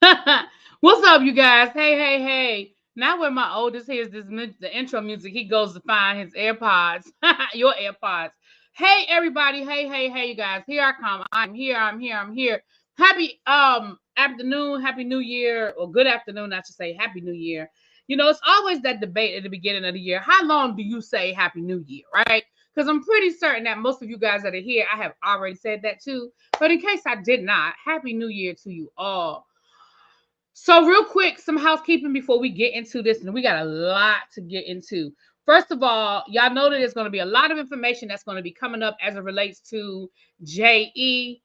What's up, you guys? Hey, hey, hey. Now when my oldest hears the intro music, he goes to find his AirPods. Your AirPods. Hey, everybody. Hey, hey, hey, you guys. Here I come. I'm here. I'm here. I'm here. Happy afternoon. Happy New Year. Or good afternoon, I should say. Happy New Year. You know, it's always that debate at the beginning of the year. How long do you say Happy New Year, right? Because I'm pretty certain that most of you guys that are here, I have already said that too. But in case I did not, Happy New Year to you all. So, real quick, some housekeeping before we get into this, and we got a lot to get into. First of all, y'all know that there's going to be a lot of information that's going to be coming up as it relates to JE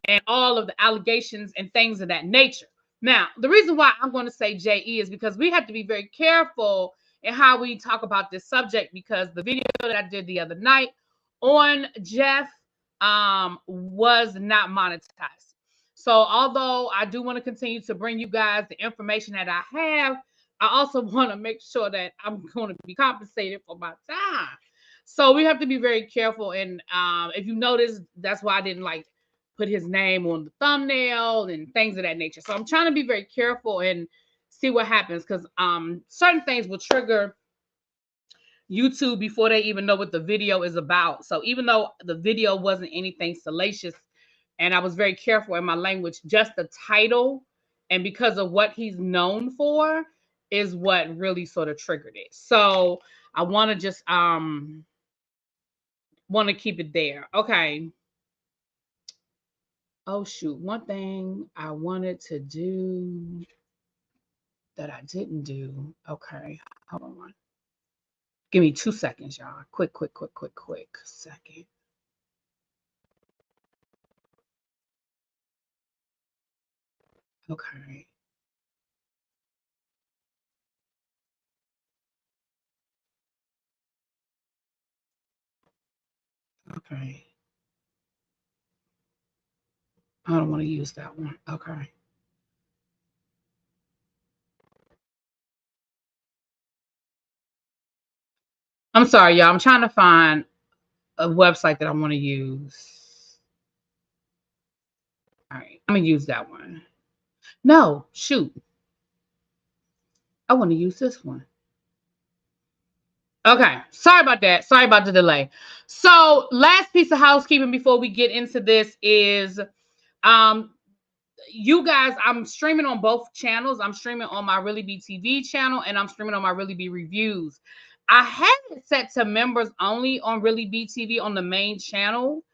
and all of the allegations and things of that nature. Now, the reason why I'm going to say JE is because we have to be very careful in how we talk about this subject, because the video that I did the other night on Jeff was not monetized. So, although I do want to continue to bring you guys the information that I have, I also want to make sure that I'm going to be compensated for my time. So we have to be very careful. And if you notice, that's why I didn't like put his name on the thumbnail and things of that nature. So I'm trying to be very careful and see what happens, because certain things will trigger YouTube before they even know what the video is about. So even though the video wasn't anything salacious, and I was very careful in my language, just the title and because of what he's known for is what really sort of triggered it. So I want to just want to keep it there. Okay. Oh shoot, one thing I wanted to do that I didn't do. Okay, hold on. Give me 2 seconds, y'all. Quick second. Okay. Okay. I don't want to use that one. Okay. I'm sorry, y'all. I'm trying to find a website that I want to use. All right. I'm going to use that one. No, shoot. I want to use this one. Okay. Sorry about that. Sorry about the delay. So, last piece of housekeeping before we get into this is um you guys, I'm streaming on both channels. I'm streaming on my Really Be TV channel, and I'm streaming on my Really Be Reviews. I have it set to members only on Really Be TV on the main channel.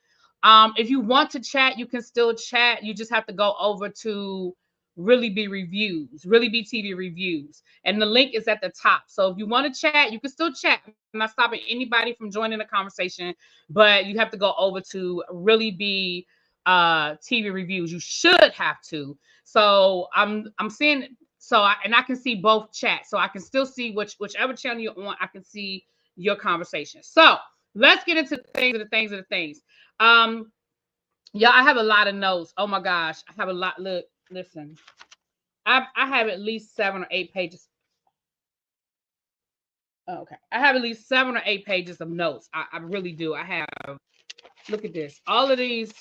If you want to chat, you can still chat. You just have to go over to Really Be Reviews, Really Be TV Reviews, and the link is at the top. So if you want to chat, you can still chat. I'm not stopping anybody from joining the conversation, but you have to go over to Really Be TV Reviews. You should have to. So I'm seeing, and I can see both chats, so I can still see whichever channel you're on. I can see your conversation. So let's get into the things. Um, yeah, I have a lot of notes. Oh my gosh, I have a lot. Look, listen, I have at least 7 or 8 pages. Oh, okay, I have at least 7 or 8 pages of notes. I really do. I have. Look at this. All of this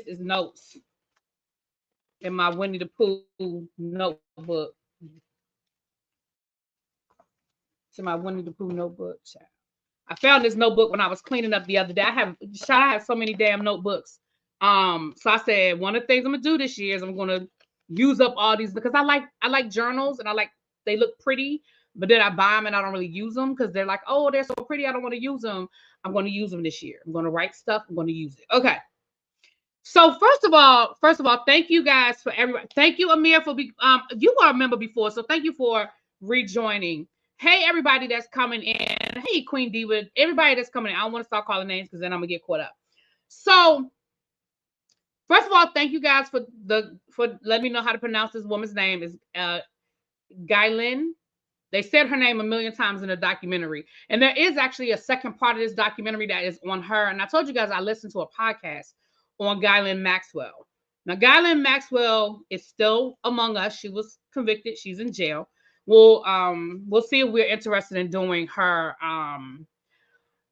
is notes in my Winnie the Pooh notebook. To my Winnie the Pooh notebook. I found this notebook when I was cleaning up the other day. I have so many damn notebooks. So I said one of the things I'm gonna do this year is I'm gonna use up all these, because I like journals, and they look pretty, but then I buy them and I don't really use them because they're like, oh, they're so pretty, I don't want to use them. I'm gonna use them this year. I'm gonna write stuff. I'm gonna use it. Okay. So first of all, thank you guys for everybody. Thank you, Amir, for you were a member before, so thank you for rejoining. Hey, everybody that's coming in. Hey, Queen Diva. Everybody that's coming in. I don't want to start calling names because then I'm gonna get caught up. So first of all, thank you guys for letting me know how to pronounce this woman's name. Is Guylin. They said her name a million times in the documentary, and there is actually a second part of this documentary that is on her. And I told you guys I listened to a podcast on Guylin Maxwell. Now, Guylin Maxwell is still among us. She was convicted. She's in jail. We'll see if we're interested in doing her.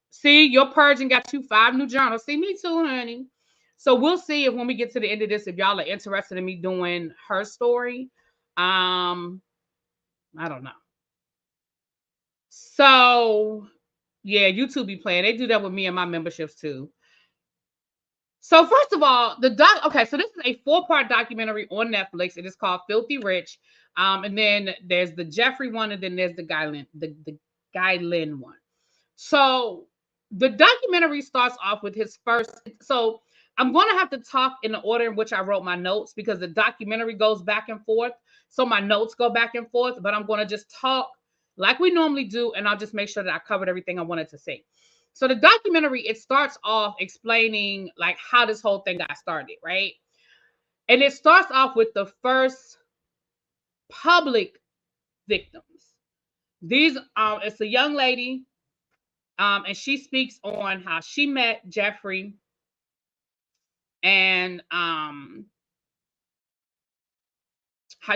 See, your purging got you 5 new journals. See, me too, honey. So we'll see if when we get to the end of this, if y'all are interested in me doing her story. I don't know. So yeah, YouTube be playing. They do that with me and my memberships too. So first of all, okay, so this is a four-part documentary on Netflix. It is called Filthy Rich. And then there's the Jeffrey one, and then there's the Guy Lynn one. So the documentary starts off with his first. So I'm going to have to talk in the order in which I wrote my notes because the documentary goes back and forth. So my notes go back and forth, but I'm going to just talk like we normally do, and I'll just make sure that I covered everything I wanted to say. So the documentary, it starts off explaining like how this whole thing got started, right? And it starts off with the first public victims. These it's a young lady, and she speaks on how she met Jeffrey and how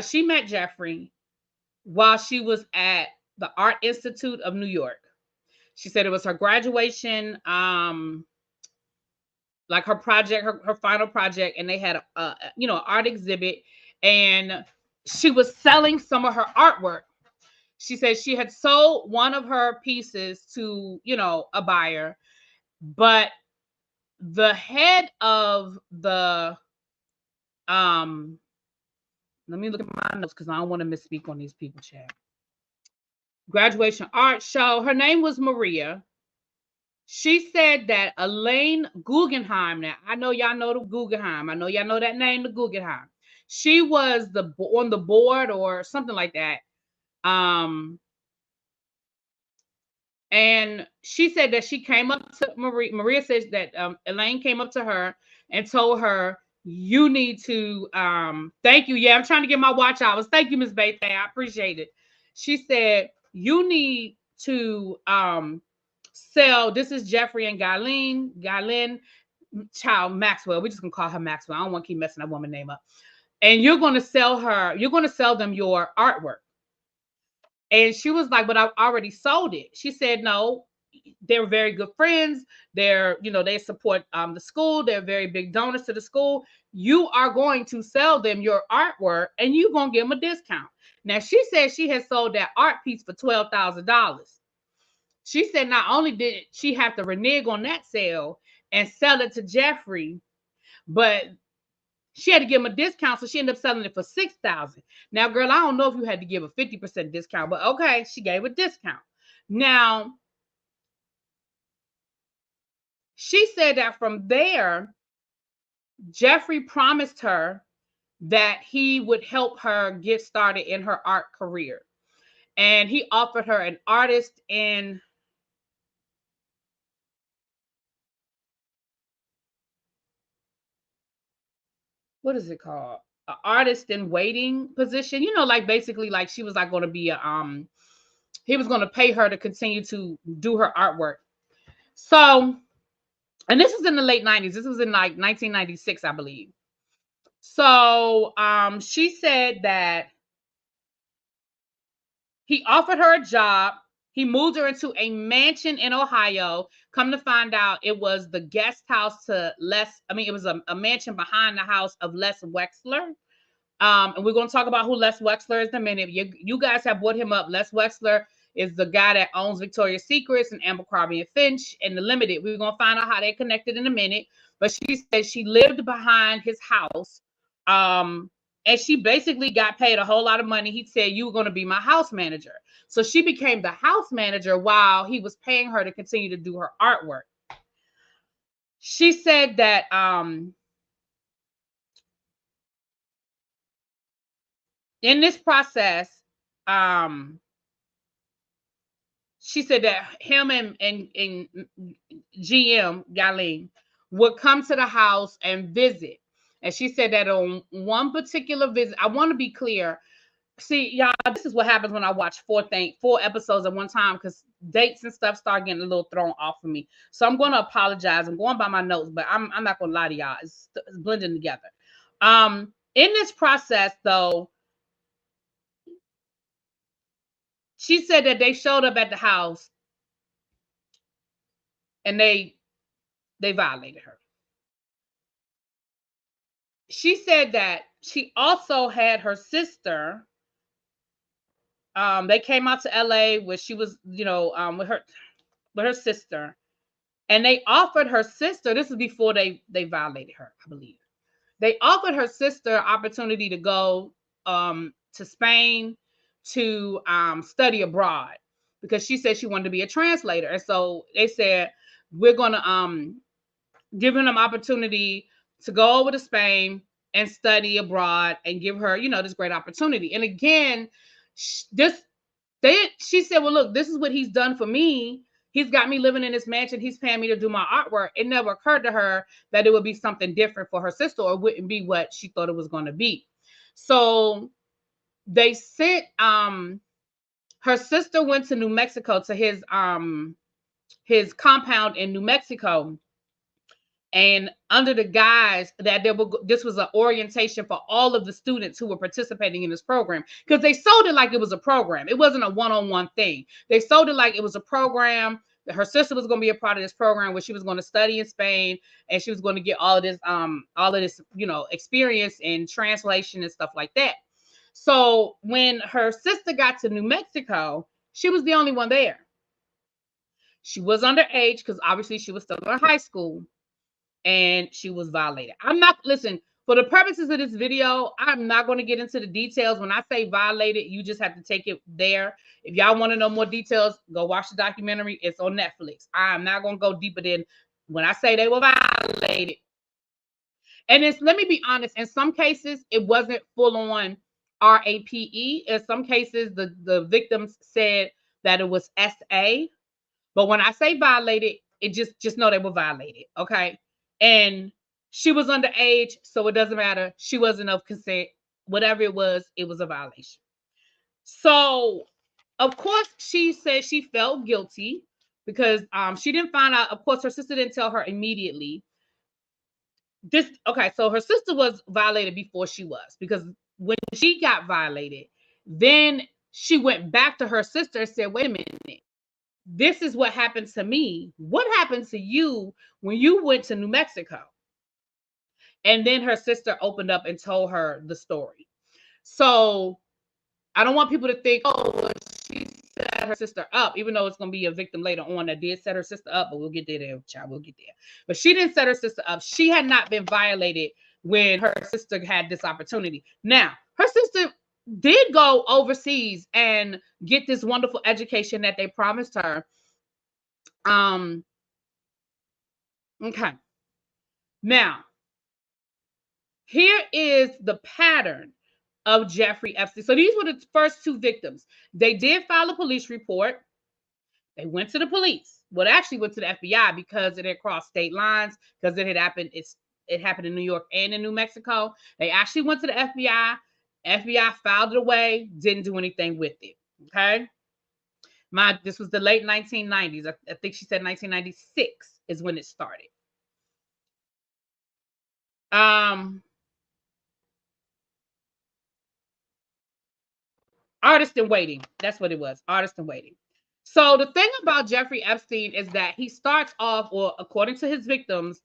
she met Jeffrey while she was at the Art Institute of New York. She said it was her graduation, like her project, her final project, and they had art exhibit, and she was selling some of her artwork. She said she had sold one of her pieces to, a buyer, but the head of the let me look at my notes because I don't want to misspeak on these people, chat. Graduation art show. Her name was Maria. She said that Elaine Guggenheim. Now I know y'all know the Guggenheim. I know y'all know that name, the Guggenheim. She was on the board or something like that. And she said that she came up to Maria. Maria says that Elaine came up to her and told her, "You need to thank you." Yeah, I'm trying to get my watch hours. Thank you, Miss Bates. I appreciate it. She said, "You need to sell." This is Jeffrey and Guyleen, child Maxwell. We're just gonna call her Maxwell. I don't want to keep messing that woman name up. And you're gonna sell her. You're gonna sell them your artwork. And she was like, "But I've already sold it." She said, "No, they're very good friends. They support the school. They're very big donors to the school. You are going to sell them your artwork and you're going to give them a discount." Now, she said she had sold that art piece for $12,000. She said not only did she have to renege on that sale and sell it to Jeffrey, but she had to give him a discount, so she ended up selling it for $6,000. Now, girl, I don't know if you had to give a 50% discount, but okay, she gave a discount. Now, she said that from there, Jeffrey promised her that he would help her get started in her art career. And he offered her an artist in, what is it called? An artist in waiting position. Like basically like she was like going to be he was going to pay her to continue to do her artwork. So, and this was in the late 90s. This was in like 1996, I believe. So, she said that he offered her a job. He moved her into a mansion in Ohio. Come to find out, it was the guest house to it was a mansion behind the house of Les Wexler. And we're going to talk about who Les Wexler is in a minute. You guys have brought him up. Les Wexler is the guy that owns Victoria's Secrets and Abercrombie and Finch and The Limited. We're going to find out how they connected in a minute. But she said she lived behind his house. And she basically got paid a whole lot of money. He said, "You were going to be my house manager." So she became the house manager while he was paying her to continue to do her artwork. She said that in this process, she said that him and GM Galen would come to the house and visit. And she said that on one particular visit, I want to be clear. See, y'all, this is what happens when I watch four episodes at one time because dates and stuff start getting a little thrown off for me. So I'm going to apologize. I'm going by my notes, but I'm not going to lie to y'all. It's blending together. In this process, though, she said that they showed up at the house and they violated her. She said that she also had her sister. They came out to LA where she was, with her sister, and they offered her sister. This is before they violated her, I believe. They offered her sister opportunity to go to Spain to study abroad because she said she wanted to be a translator, and so they said we're gonna giving them opportunity to go over to Spain and study abroad and give her, this great opportunity. And again, this she said, well, look, this is what he's done for me. He's got me living in this mansion. He's paying me to do my artwork. It never occurred to her that it would be something different for her sister, or wouldn't be what she thought it was going to be. So they sent her sister went to New Mexico to his compound in New Mexico, and under the guise that this was an orientation for all of the students who were participating in this program, because they sold it like it was a program. It wasn't a one-on-one thing. They sold it like it was a program. Her sister was going to be a part of this program where she was going to study in Spain, and she was going to get all of this experience in translation and stuff like that. So when her sister got to New Mexico, she was the only one there. She was underage because obviously she was still in high school, and she was violated. Listen, for the purposes of this video, I'm not going to get into the details. When I say violated, you just have to take it there. If y'all want to know more details, go watch the documentary. It's on Netflix. I'm not going to go deeper than when I say they were violated. And let me be honest, in some cases, it wasn't full on RAPE. In some cases, the victims said that it was SA. But when I say violated, it just know they were violated, okay? And she was underage, so it doesn't matter. She wasn't of consent. Whatever it was a violation. So, of course, she said she felt guilty because she didn't find out. Of course, her sister didn't tell her immediately. So her sister was violated before she was, because when she got violated, then she went back to her sister and said, wait a minute. This is what happened to me. What happened to you when you went to New Mexico? And then her sister opened up and told her the story. So I don't want people to think, oh, well, she set her sister up, even though it's going to be a victim later on that did set her sister up, but we'll get there, child. We'll get there. But she didn't set her sister up. She had not been violated when her sister had this opportunity. Now, her sister did go overseas and get this wonderful education that they promised her. Okay. Now, here is the pattern of Jeffrey Epstein. So these were the first two victims. They did file a police report. They went to the police. Well, it actually went to the FBI because it had crossed state lines, because it had happened. It happened in New York and in New Mexico. They actually went to the FBI. FBI filed it away, didn't do anything with it. Okay. This was the late 1990s. I think she said 1996 is when it started. Artist in waiting. That's what it was. Artist in waiting. So the thing about Jeffrey Epstein is that he starts off, or according to his victims,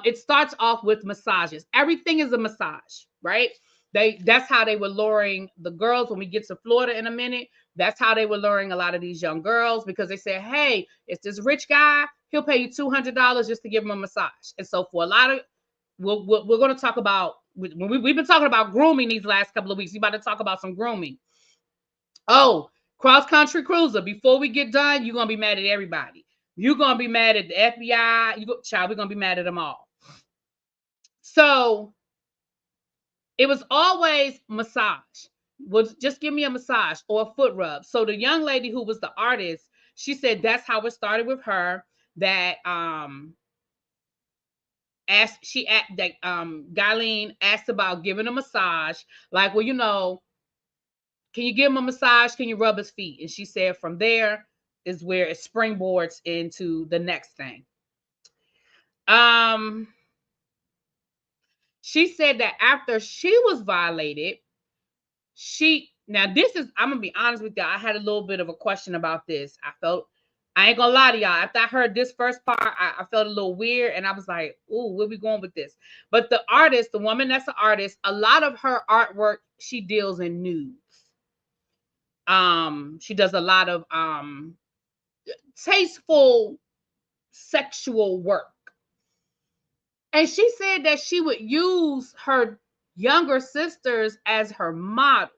it starts off with massages. Everything is a massage, right? That's how they were luring the girls. When we get to Florida in a minute, that's how they were luring a lot of these young girls, because they said, hey, it's this rich guy. He'll pay you $200 just to give him a massage. And so for a lot of, we're going to talk about, when we've been talking about grooming these last couple of weeks, we're about to talk about some grooming. Oh, cross-country cruiser. Before we get done, you're going to be mad at everybody. You're going to be mad at the FBI. We're going to be mad at them all. So it was always massage. Well, just give me a massage or a foot rub. So the young lady who was the artist, she said that's how it started with her. That Guyleen asked about giving a massage. Like, well, can you give him a massage? Can you rub his feet? And she said from there is where it springboards into the next thing. She said that after she was violated, I'm going to be honest with you. I had a little bit of a question about this. I felt I ain't gonna lie to y'all. After I heard this first part, I felt a little weird, and I was like, "Ooh, where we going with this?" But the artist, the woman that's an artist, a lot of her artwork she deals in nudes. She does a lot of tasteful sexual work, and she said that she would use her younger sisters as her models.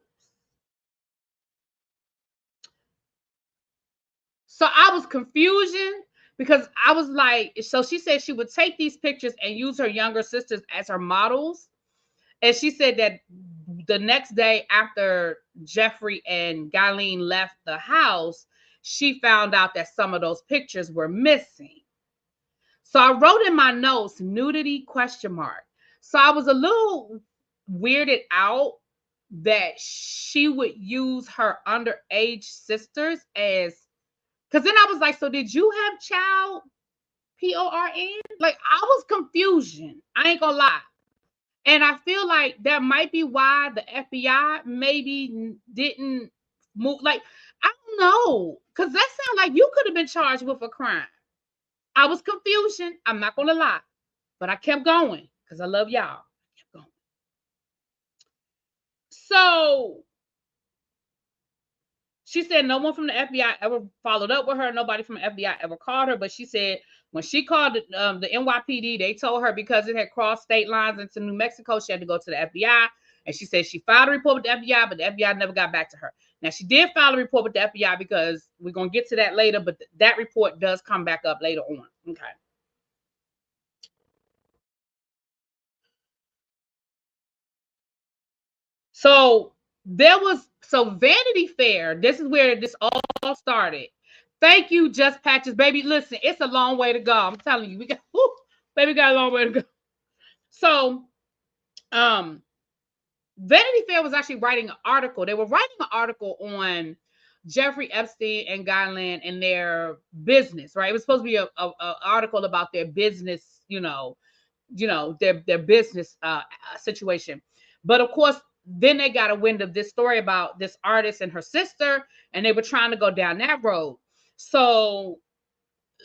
So I was confusion because I was like, so she said she would take these pictures and use her younger sisters as her models. And she said that the next day after Jeffrey and Ghislaine left the house, she found out that some of those pictures were missing. So I wrote in my notes, nudity question mark. So I was a little weirded out that she would use her underage sisters as, because then I was like, so did you have child PORN? Like, I was confusion. I ain't gonna lie. And I feel like that might be why the FBI maybe didn't move. Like, I don't know. Because that sounds like you could have been charged with a crime. I was confusion. I'm not gonna lie. But I kept going because I love y'all. I kept going. So she said no one from the FBI ever followed up with her. Nobody from the FBI ever called her. But she said when she called the NYPD, they told her because it had crossed state lines into New Mexico, she had to go to the FBI. And she said she filed a report with the FBI, but the FBI never got back to her. Now, she did file a report with the FBI because we're going to get to that later, but that report does come back up later on. Okay. So Vanity Fair, this is where this all started. Thank you, Just Patches. Baby, listen, it's a long way to go. I'm telling you, baby, got a long way to go. So, Vanity Fair was actually writing an article. They were writing an article on Jeffrey Epstein and Ghislaine and their business, right? It was supposed to be a article about their business, their business situation. But of course, then they got a wind of this story about this artist and her sister, and they were trying to go down that road. So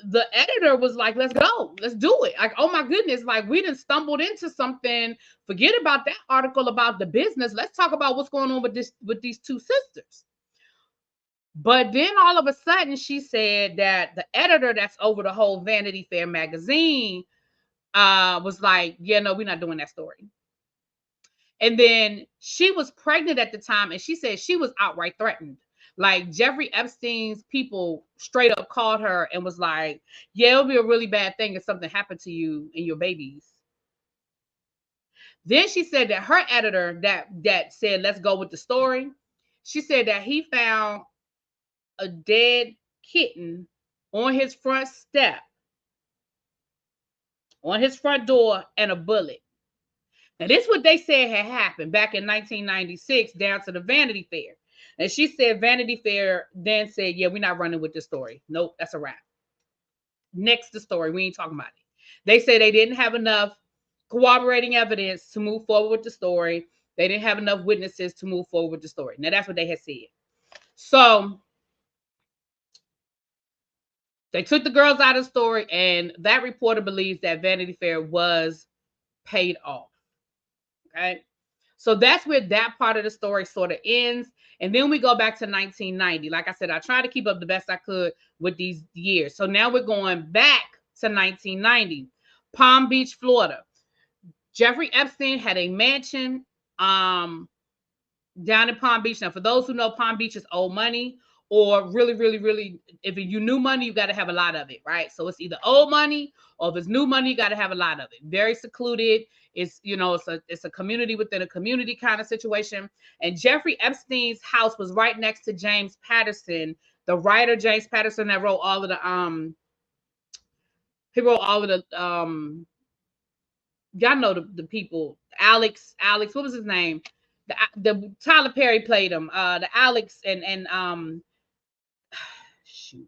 the editor was like, let's go, let's do it. Like, oh my goodness, like we done stumbled into something. Forget about that article about the business. Let's talk about what's going on with these two sisters. But then all of a sudden she said that the editor that's over the whole Vanity Fair magazine was like, yeah, no, we're not doing that story. And then she was pregnant at the time, and she said she was outright threatened. Like, Jeffrey Epstein's people straight up called her and was like, yeah, it'll be a really bad thing if something happened to you and your babies. Then she said that her editor that said, let's go with the story, she said that he found a dead kitten on his front step, on his front door, and a bullet. Now, this is what they said had happened back in 1996 down to the Vanity Fair. And she said Vanity Fair then said, yeah, we're not running with this story. Nope, that's a wrap. Next the story. We ain't talking about it. They said they didn't have enough corroborating evidence to move forward with the story. They didn't have enough witnesses to move forward with the story. Now, that's what they had said. So they took the girls out of the story, and that reporter believes that Vanity Fair was paid off. Okay. So that's where that part of the story sort of ends. And then we go back to 1990. Like I said, I tried to keep up the best I could with these years. So now we're going back to 1990, Palm Beach, Florida. Jeffrey Epstein had a mansion down in Palm Beach. Now, for those who know, Palm Beach is old money, or really, really, really, if you new money, you got to have a lot of it, right? So it's either old money, or if it's new money, you got to have a lot of it. Very secluded. It's, it's a community within a community kind of situation. And Jeffrey Epstein's house was right next to James Patterson, the writer James Patterson that wrote all of the he wrote all of the y'all know the people. Alex, what was his name? The Tyler Perry played him. The Alex and shoot.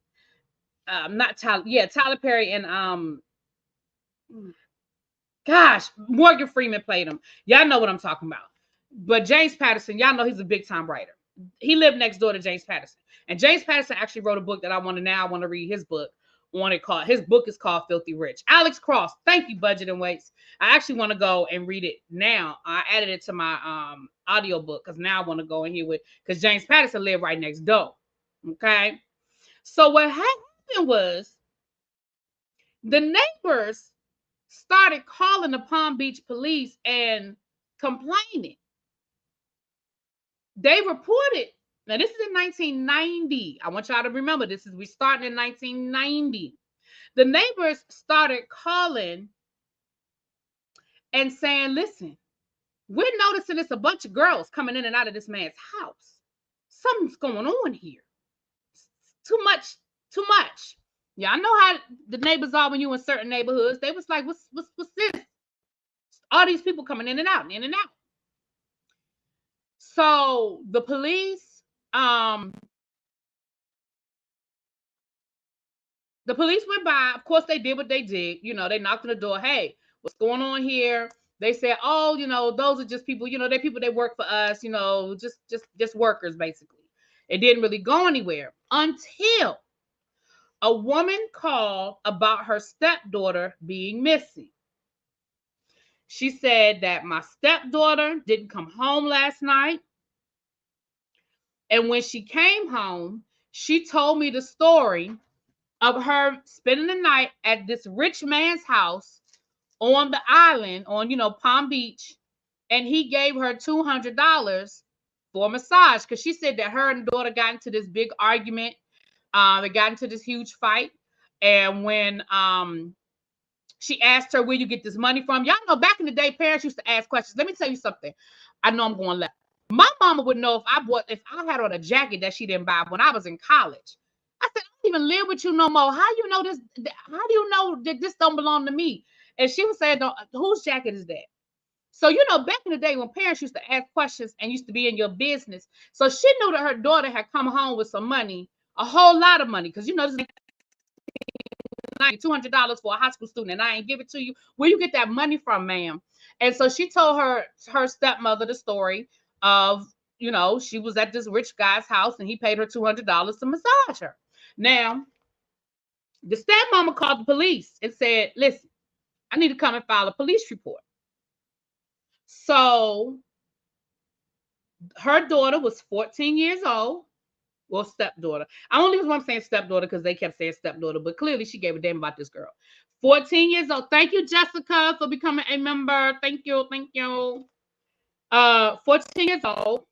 Not Tyler. Yeah, Tyler Perry and gosh, Morgan Freeman played him. Y'all know what I'm talking about. But James Patterson, y'all know he's a big time writer. he lived next door to James Patterson. And James Patterson actually wrote a book that I want to read his book. His book is called Filthy Rich. Alex Cross, thank you, Budget and Weights. I actually want to go and read it now. I added it to my audio book because now I want to go in here with, because James Patterson lived right next door. Okay. So what happened was the neighbors started calling the Palm Beach police and complaining. They reported, now this is in 1990. I want y'all to remember this, we starting in 1990. The neighbors started calling and saying, listen, we're noticing it's a bunch of girls coming in and out of this man's house. Something's going on here. Too much. Yeah, I know how the neighbors are when you in certain neighborhoods. They was like, what's this? All these people coming in and out, in and out. So the police went by. Of course, they did what they did. You know, they knocked on the door. Hey, what's going on here? They said, oh, you know, those are just people, you know, they're people that work for us, you know, just workers, basically. It didn't really go anywhere until a woman called about her stepdaughter being missing. She said that my stepdaughter didn't come home last night. And when she came home, she told me the story of her spending the night at this rich man's house on the island, on, you know, Palm Beach. And he gave her $200 for a massage, because she said that her and the daughter got into this big argument. They got into this huge fight. And when she asked her, where you get this money from? Y'all know back in the day, parents used to ask questions. Let me tell you something. I know I'm going left. My mama would know if I had on a jacket that she didn't buy when I was in college. I said, I don't even live with you no more. How you know this? How do you know that this don't belong to me? And she was saying, whose jacket is that? So, you know, back in the day when parents used to ask questions and used to be in your business. So she knew that her daughter had come home with some money, a whole lot of money. Because, you know, this is $200 for a high school student and I ain't give it to you. Where you get that money from, ma'am? And so she told her stepmother the story of, you know, she was at this rich guy's house and he paid her $200 to massage her. Now, the stepmama called the police and said, listen, I need to come and file a police report. So her daughter was 14 years old. Well, stepdaughter. I only was saying stepdaughter because they kept saying stepdaughter, but clearly she gave a damn about this girl. 14 years old. Thank you, Jessica, for becoming a member. Thank you. 14 years old.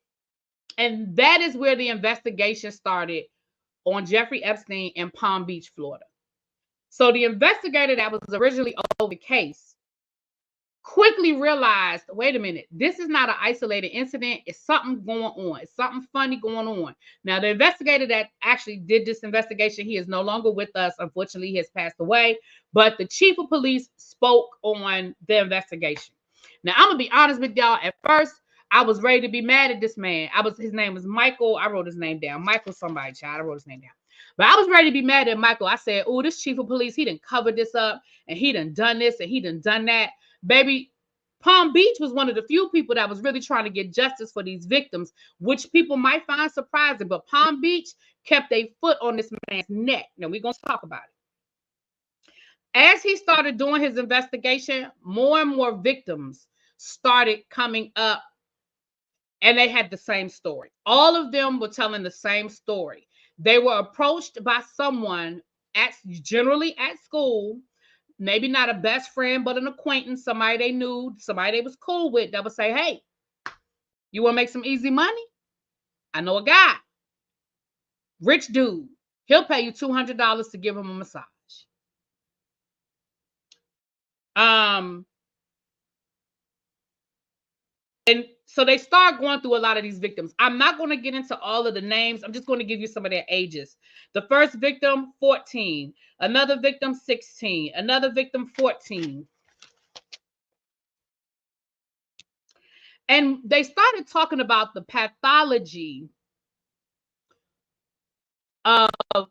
And that is where the investigation started on Jeffrey Epstein in Palm Beach, Florida. So the investigator that was originally over the case quickly realized, wait a minute, this is not an isolated incident. It's something going on. It's something funny going on. Now, the investigator that actually did this investigation, he is no longer with us. Unfortunately, he has passed away. But the chief of police spoke on the investigation. Now, I'm going to be honest with y'all. At first, I was ready to be mad at this man. His name was Michael. I wrote his name down. Michael somebody, child. I wrote his name down. But I was ready to be mad at Michael. I said, oh, this chief of police, he done covered this up. And he done this and he done that. Baby, Palm Beach was one of the few people that was really trying to get justice for these victims, which people might find surprising. But Palm Beach kept a foot on this man's neck. Now, we're going to talk about it. As he started doing his investigation, more and more victims started coming up, and they had the same story. All of them were telling the same story. They were approached by someone generally at school, maybe not a best friend, but an acquaintance, somebody they knew, somebody they was cool with, that would say, hey, you want to make some easy money? I know a guy, rich dude. He'll pay you $200 to give him a massage. And so they start going through a lot of these victims. I'm not going to get into all of the names. I'm just going to give you some of their ages. The first victim, 14. Another victim, 16. Another victim, 14. And they started talking about the pathology of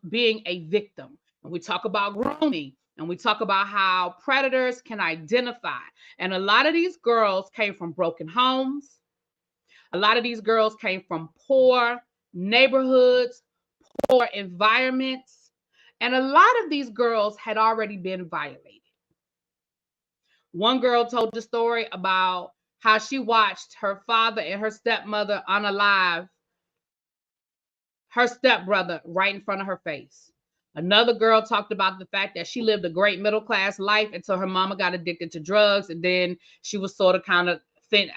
being a victim. And we talk about grooming. And we talk about how predators can identify. And a lot of these girls came from broken homes. A lot of these girls came from poor neighborhoods, poor environments. And a lot of these girls had already been violated. One girl told the story about how she watched her father and her stepmother unalive her stepbrother right in front of her face. Another girl talked about the fact that she lived a great middle class life until her mama got addicted to drugs, and then she was sort of kind of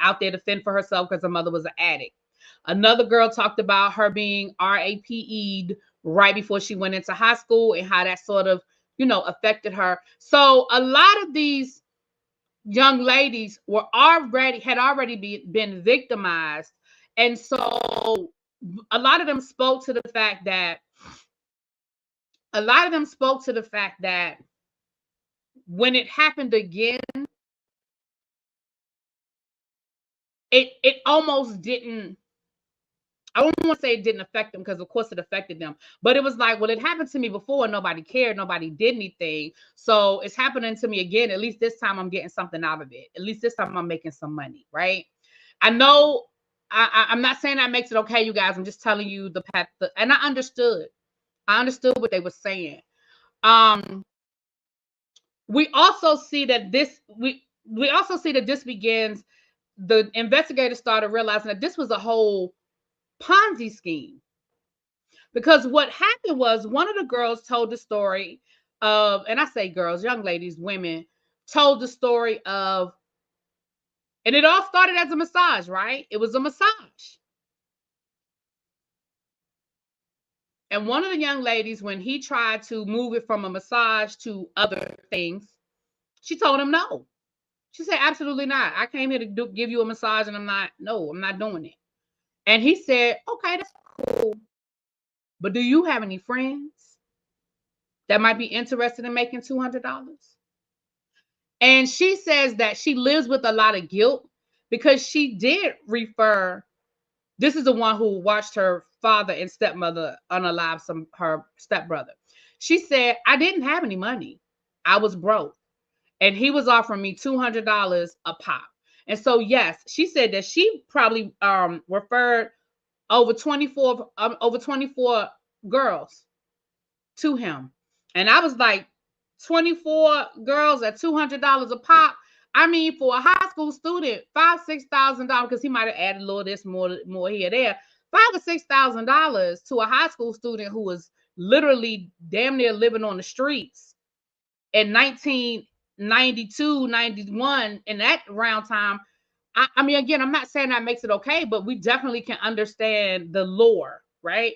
out there to fend for herself because her mother was an addict. Another girl talked about her being RAPE'd right before she went into high school and how that sort of, affected her. So a lot of these young ladies had already been victimized, and so a lot of them spoke to the fact that when it happened again, it almost didn't. I don't want to say it didn't affect them, because of course it affected them, but it was like, well, it happened to me before and nobody cared, nobody did anything, so it's happening to me again. At least this time I'm getting something out of it. At least this time I'm making some money, right? I know I'm not saying that makes it okay, you guys. I'm just telling you the path, and I understood what they were saying. We also see that this begins. The investigators started realizing that this was a whole Ponzi scheme, because what happened was one of the girls told the story of, and I say girls, young ladies, women, told the story of, and it all started as a massage, right? It was a massage. And one of the young ladies, when he tried to move it from a massage to other things, she told him no. She said, absolutely not. I came here to give you a massage, and I'm not doing it. And he said, okay, that's cool. But do you have any friends that might be interested in making $200? And she says that she lives with a lot of guilt, because she did refer. This is the one who watched her father and stepmother unalive her stepbrother. She said, I didn't have any money. I was broke. And he was offering me $200 a pop. And so, yes, she said that she probably referred over 24 girls to him. And I was like, 24 girls at $200 a pop. I mean, for a high school student, $5,000-$6,000, because he might have added a little this, more here, there. $5,000-$6,000 to a high school student who was literally damn near living on the streets in 1992, 91, in that round time. I mean, again, I'm not saying that makes it okay, but we definitely can understand the lore, right?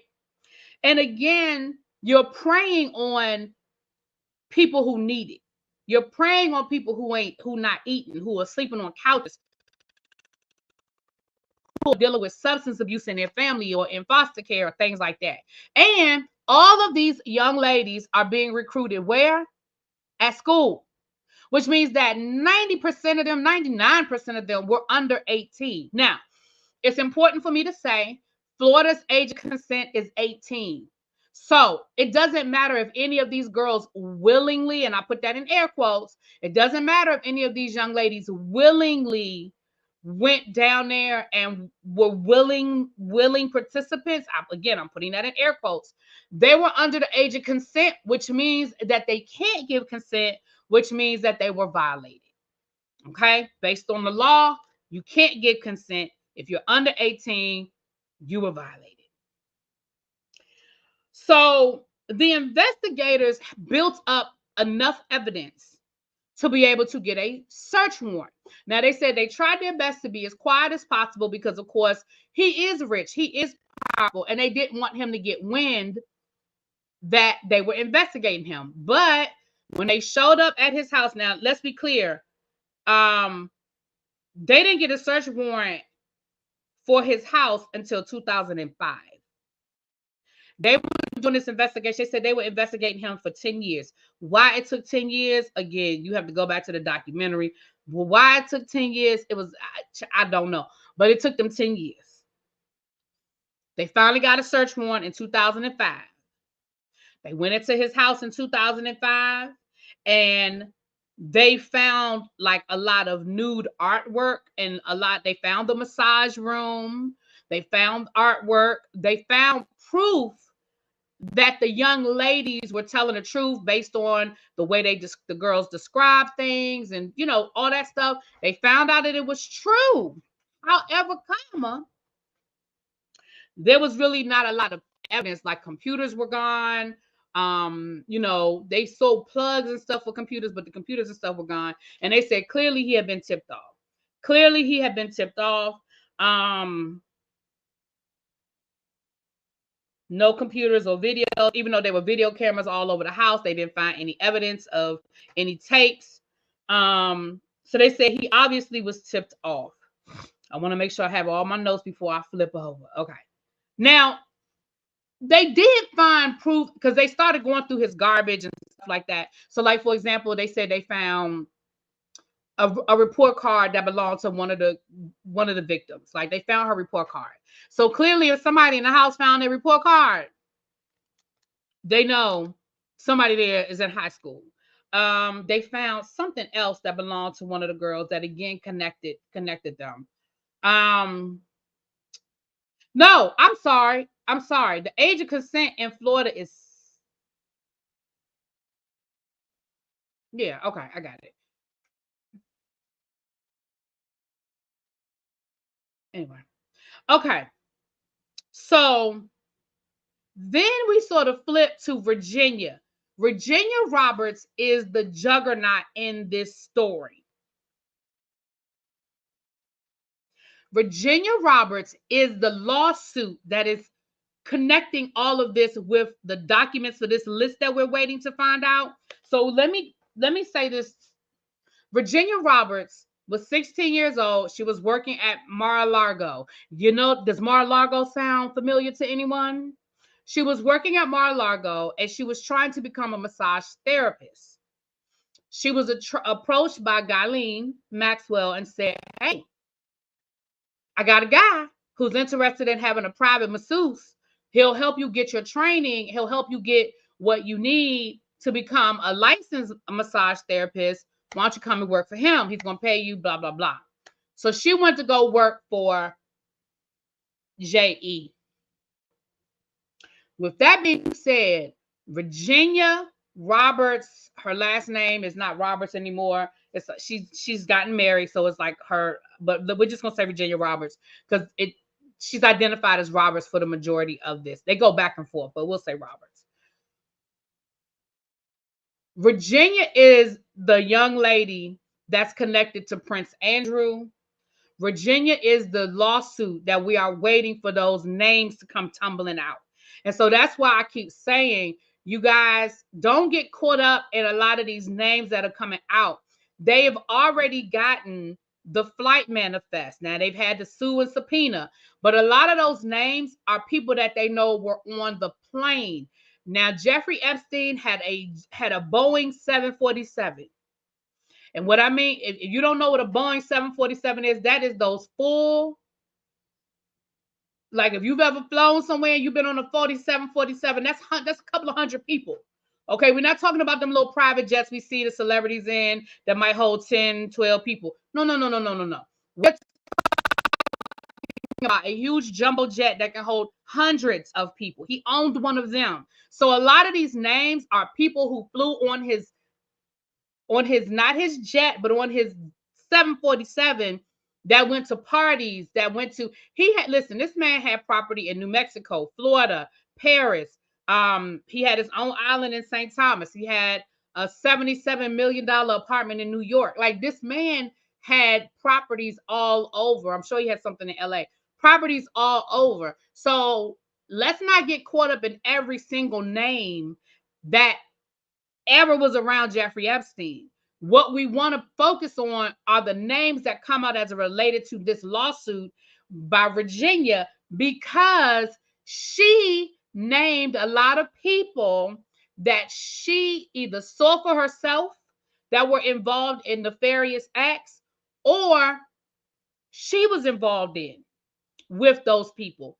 And again, you're preying on people who need it. You're preying on people who not eating, who are sleeping on couches, who are dealing with substance abuse in their family or in foster care or things like that. And all of these young ladies are being recruited where? At school, which means that 90% of them, 99% of them were under 18. Now, it's important for me to say Florida's age of consent is 18. So it doesn't matter if any of these girls willingly, and I put that in air quotes, it doesn't matter if any of these young ladies willingly went down there and were willing participants. Again, I'm putting that in air quotes. They were under the age of consent, which means that they can't give consent, which means that they were violated. Okay? Based on the law, you can't give consent. If you're under 18, you were violated. So the investigators built up enough evidence to be able to get a search warrant. Now, they said they tried their best to be as quiet as possible because, of course, he is rich, he is powerful, and they didn't want him to get wind that they were investigating him. But when they showed up at his house, now let's be clear, they didn't get a search warrant for his house until 2005. They were doing this investigation. They said they were investigating him for 10 years. Why it took 10 years? Again, you have to go back to the documentary. Well, why it took 10 years? I don't know, but it took them 10 years. They finally got a search warrant in 2005. They went into his house in 2005, and they found like a lot of nude artwork, and they found the massage room. They found artwork. They found proof that the young ladies were telling the truth based on the way the girls describe things and all that stuff. They found out that it was true. However, there was really not a lot of evidence. Like computers were gone. They sold plugs and stuff for computers, but the computers and stuff were gone. And they said clearly he had been tipped off. Clearly he had been tipped off. No computers or videos, even though there were video cameras all over the house. They didn't find any evidence of any tapes. So they said he obviously was tipped off. I want to make sure I have all my notes before I flip over. Okay. Now, they did find proof because they started going through his garbage and stuff like that. So, like, for example, they said they found a report card that belonged to one of the victims. Like, they found her report card. So clearly, if somebody in the house found a report card, they know somebody there is in high school. They found something else that belonged to one of the girls that again connected them. No, I'm sorry. The age of consent in Florida is, yeah, okay, I got it. Anyway, okay. So then we sort of flip to Virginia. Virginia Roberts is the juggernaut in this story. Virginia Roberts is the lawsuit that is connecting all of this with the documents for this list that we're waiting to find out. So let me say this. Virginia Roberts was 16 years old. She was working at Mar-a-Lago. Does Mar-a-Lago sound familiar to anyone? She was working at Mar-a-Lago and she was trying to become a massage therapist. She was approached by Ghislaine Maxwell and said, "Hey, I got a guy who's interested in having a private masseuse. He'll help you get your training. He'll help you get what you need to become a licensed massage therapist. Why don't you come and work for him? He's going to pay you, blah, blah, blah." So she went to go work for J.E. With that being said, Virginia Roberts, her last name is not Roberts anymore. She's gotten married, so it's like her, but we're just gonna say Virginia Roberts because she's identified as Roberts for the majority of this. They go back and forth, but we'll say Roberts. Virginia is the young lady that's connected to Prince Andrew. Virginia is the lawsuit that we are waiting for those names to come tumbling out. And so that's why I keep saying, you guys don't get caught up in a lot of these names that are coming out. They have already gotten the flight manifest. Now they've had to sue and subpoena, but a lot of those names are people that they know were on the plane. Now, Jeffrey Epstein had a Boeing 747. And what I mean, if you don't know what a Boeing 747 is, that is those full, like if you've ever flown somewhere and you've been on a 747, that's a couple of hundred people. Okay, we're not talking about them little private jets we see the celebrities in that might hold 10, 12 people. No. We're talking about a huge jumbo jet that can hold hundreds of people. He owned one of them. So a lot of these names are people who flew on his not his jet, but on his 747 that went to parties, listen, this man had property in New Mexico, Florida, Paris. He had his own island in St. Thomas. He had a $77 million apartment in New York. Like, this man had properties all over. I'm sure he had something in LA, properties all over. So let's not get caught up in every single name that ever was around Jeffrey Epstein. What we want to focus on are the names that come out as related to this lawsuit by Virginia, because she named a lot of people that she either saw for herself that were involved in nefarious acts, or she was involved in with those people.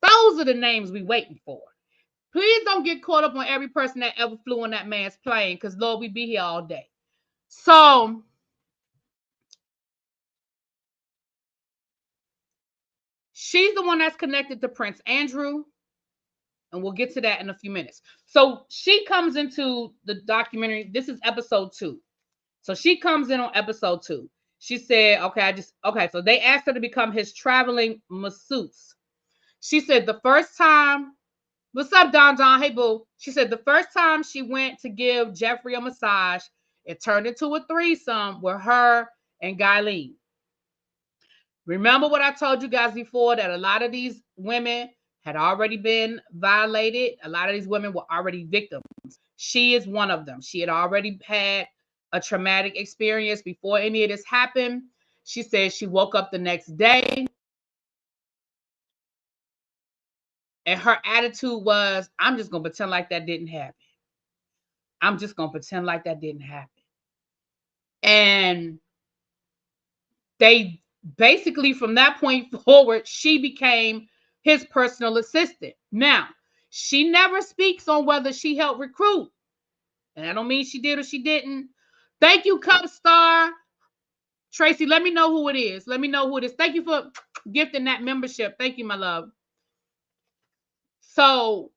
Those are the names we waiting for. Please don't get caught up on every person that ever flew on that man's plane, because Lord, we be here all day. So She's the one that's connected to Prince Andrew, and we'll get to that in a few minutes. So she comes into the documentary. This is episode 2. So she comes in on episode 2. She said, okay, so they asked her to become his traveling masseuse. She said the first time, what's up, Don Don? Hey, boo. She said the first time she went to give Jeffrey a massage, it turned into a threesome with her and Guyleen. Remember what I told you guys before, that a lot of these women had already been violated. A lot of these women were already victims. She is one of them. She had already had a traumatic experience before any of this happened. She said she woke up the next day and her attitude was, I'm just going to pretend like that didn't happen. I'm just going to pretend like that didn't happen. And they basically, from that point forward, she became his personal assistant. Now, she never speaks on whether she helped recruit. And I don't mean she did or she didn't. Thank you, Cup Star. Tracy, let me know who it is. Let me know who it is. Thank you for gifting that membership. Thank you, my love. So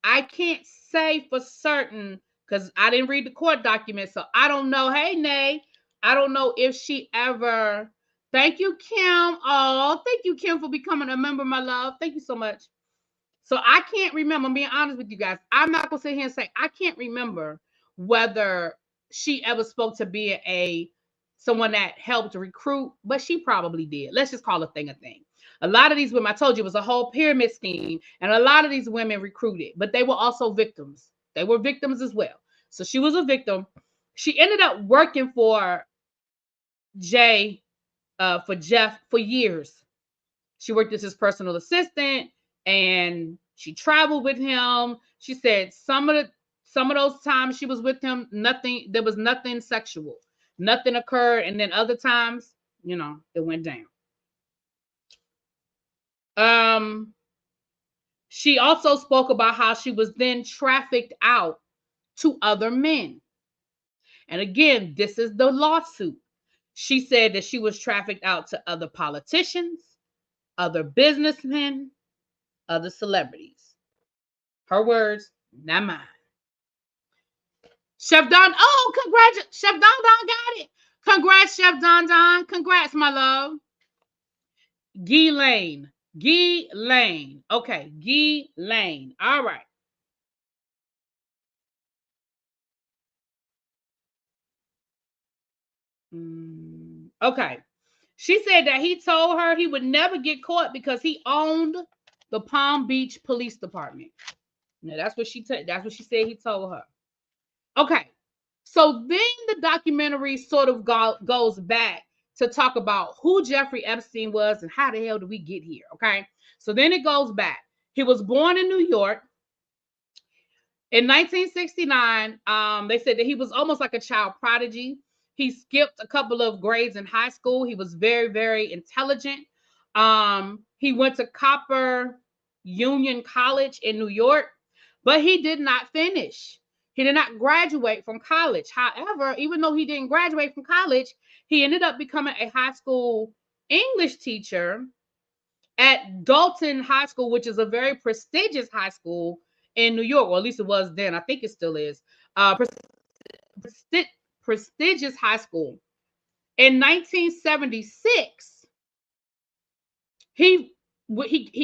I can't say for certain because I didn't read the court document. So I don't know. Hey, Nay. I don't know if she ever. Thank you, Kim. Oh, thank you, Kim, for becoming a member, my love. Thank you so much. So I can't remember. I'm being honest with you guys. I'm not going to sit here and say I can't remember whether she ever spoke to being someone that helped recruit, but she probably did. Let's just call a thing a thing. A lot of these women, I told you, it was a whole pyramid scheme, and a lot of these women recruited, but they were also victims. They were victims as well. So she was a victim. She ended up working for Jeff for years. She worked as his personal assistant, and she traveled with him. She said some of those times she was with him, there was nothing sexual. Nothing occurred, and then other times, it went down. She also spoke about how she was then trafficked out to other men. And again, this is the lawsuit. She said that she was trafficked out to other politicians, other businessmen, other celebrities. Her words, not mine. Chef Don, congrats. Chef Don got it. Congrats, Chef Don. Congrats, my love. Guy Lane. Okay, Guy Lane. All right. Okay. She said that he told her he would never get caught because he owned the Palm Beach Police Department. Now that's what she said he told her. Okay. So then the documentary sort of goes back to talk about who Jeffrey Epstein was and how the hell did we get here. Okay. So then it goes back. He was born in New York. In 1969, they said that he was almost like a child prodigy. He skipped a couple of grades in high school. He was very, very intelligent. He went to Copper Union College in New York, but he did not finish. He did not graduate from college. However, even though he didn't graduate from college, he ended up becoming a high school English teacher at Dalton High School, which is a very prestigious high school in New York, or at least it was then. I think it still is. Prestigious high school. In 1976, he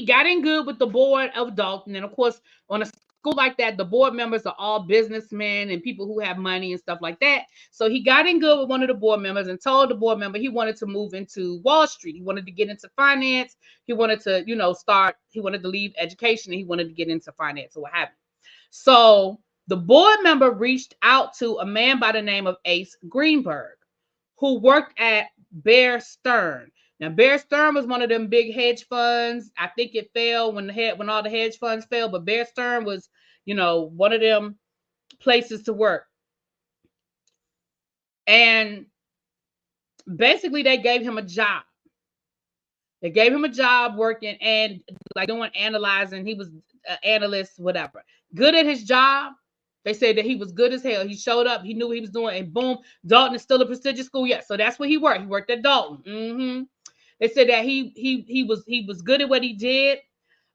got in good with the board of Dalton, and of course, on a school like that, the board members are all businessmen and people who have money and stuff like that. So he got in good with one of the board members and told the board member he wanted to move into Wall Street. He wanted to get into finance. He wanted to, he wanted to leave education and he wanted to get into finance or what have you. So the board member reached out to a man by the name of Ace Greenberg, who worked at Bear Stearns. Now, Bear Stearns was one of them big hedge funds. I think it fell when all the hedge funds fell, but Bear Stearns was, one of them places to work. And basically, they gave him a job. They gave him a job working and like doing analyzing. He was an analyst, whatever. Good at his job. They said that he was good as hell. He showed up. He knew what he was doing. And boom, Dalton is still a prestigious school. Yeah, so that's where he worked. He worked at Dalton. They said that he was good at what he did.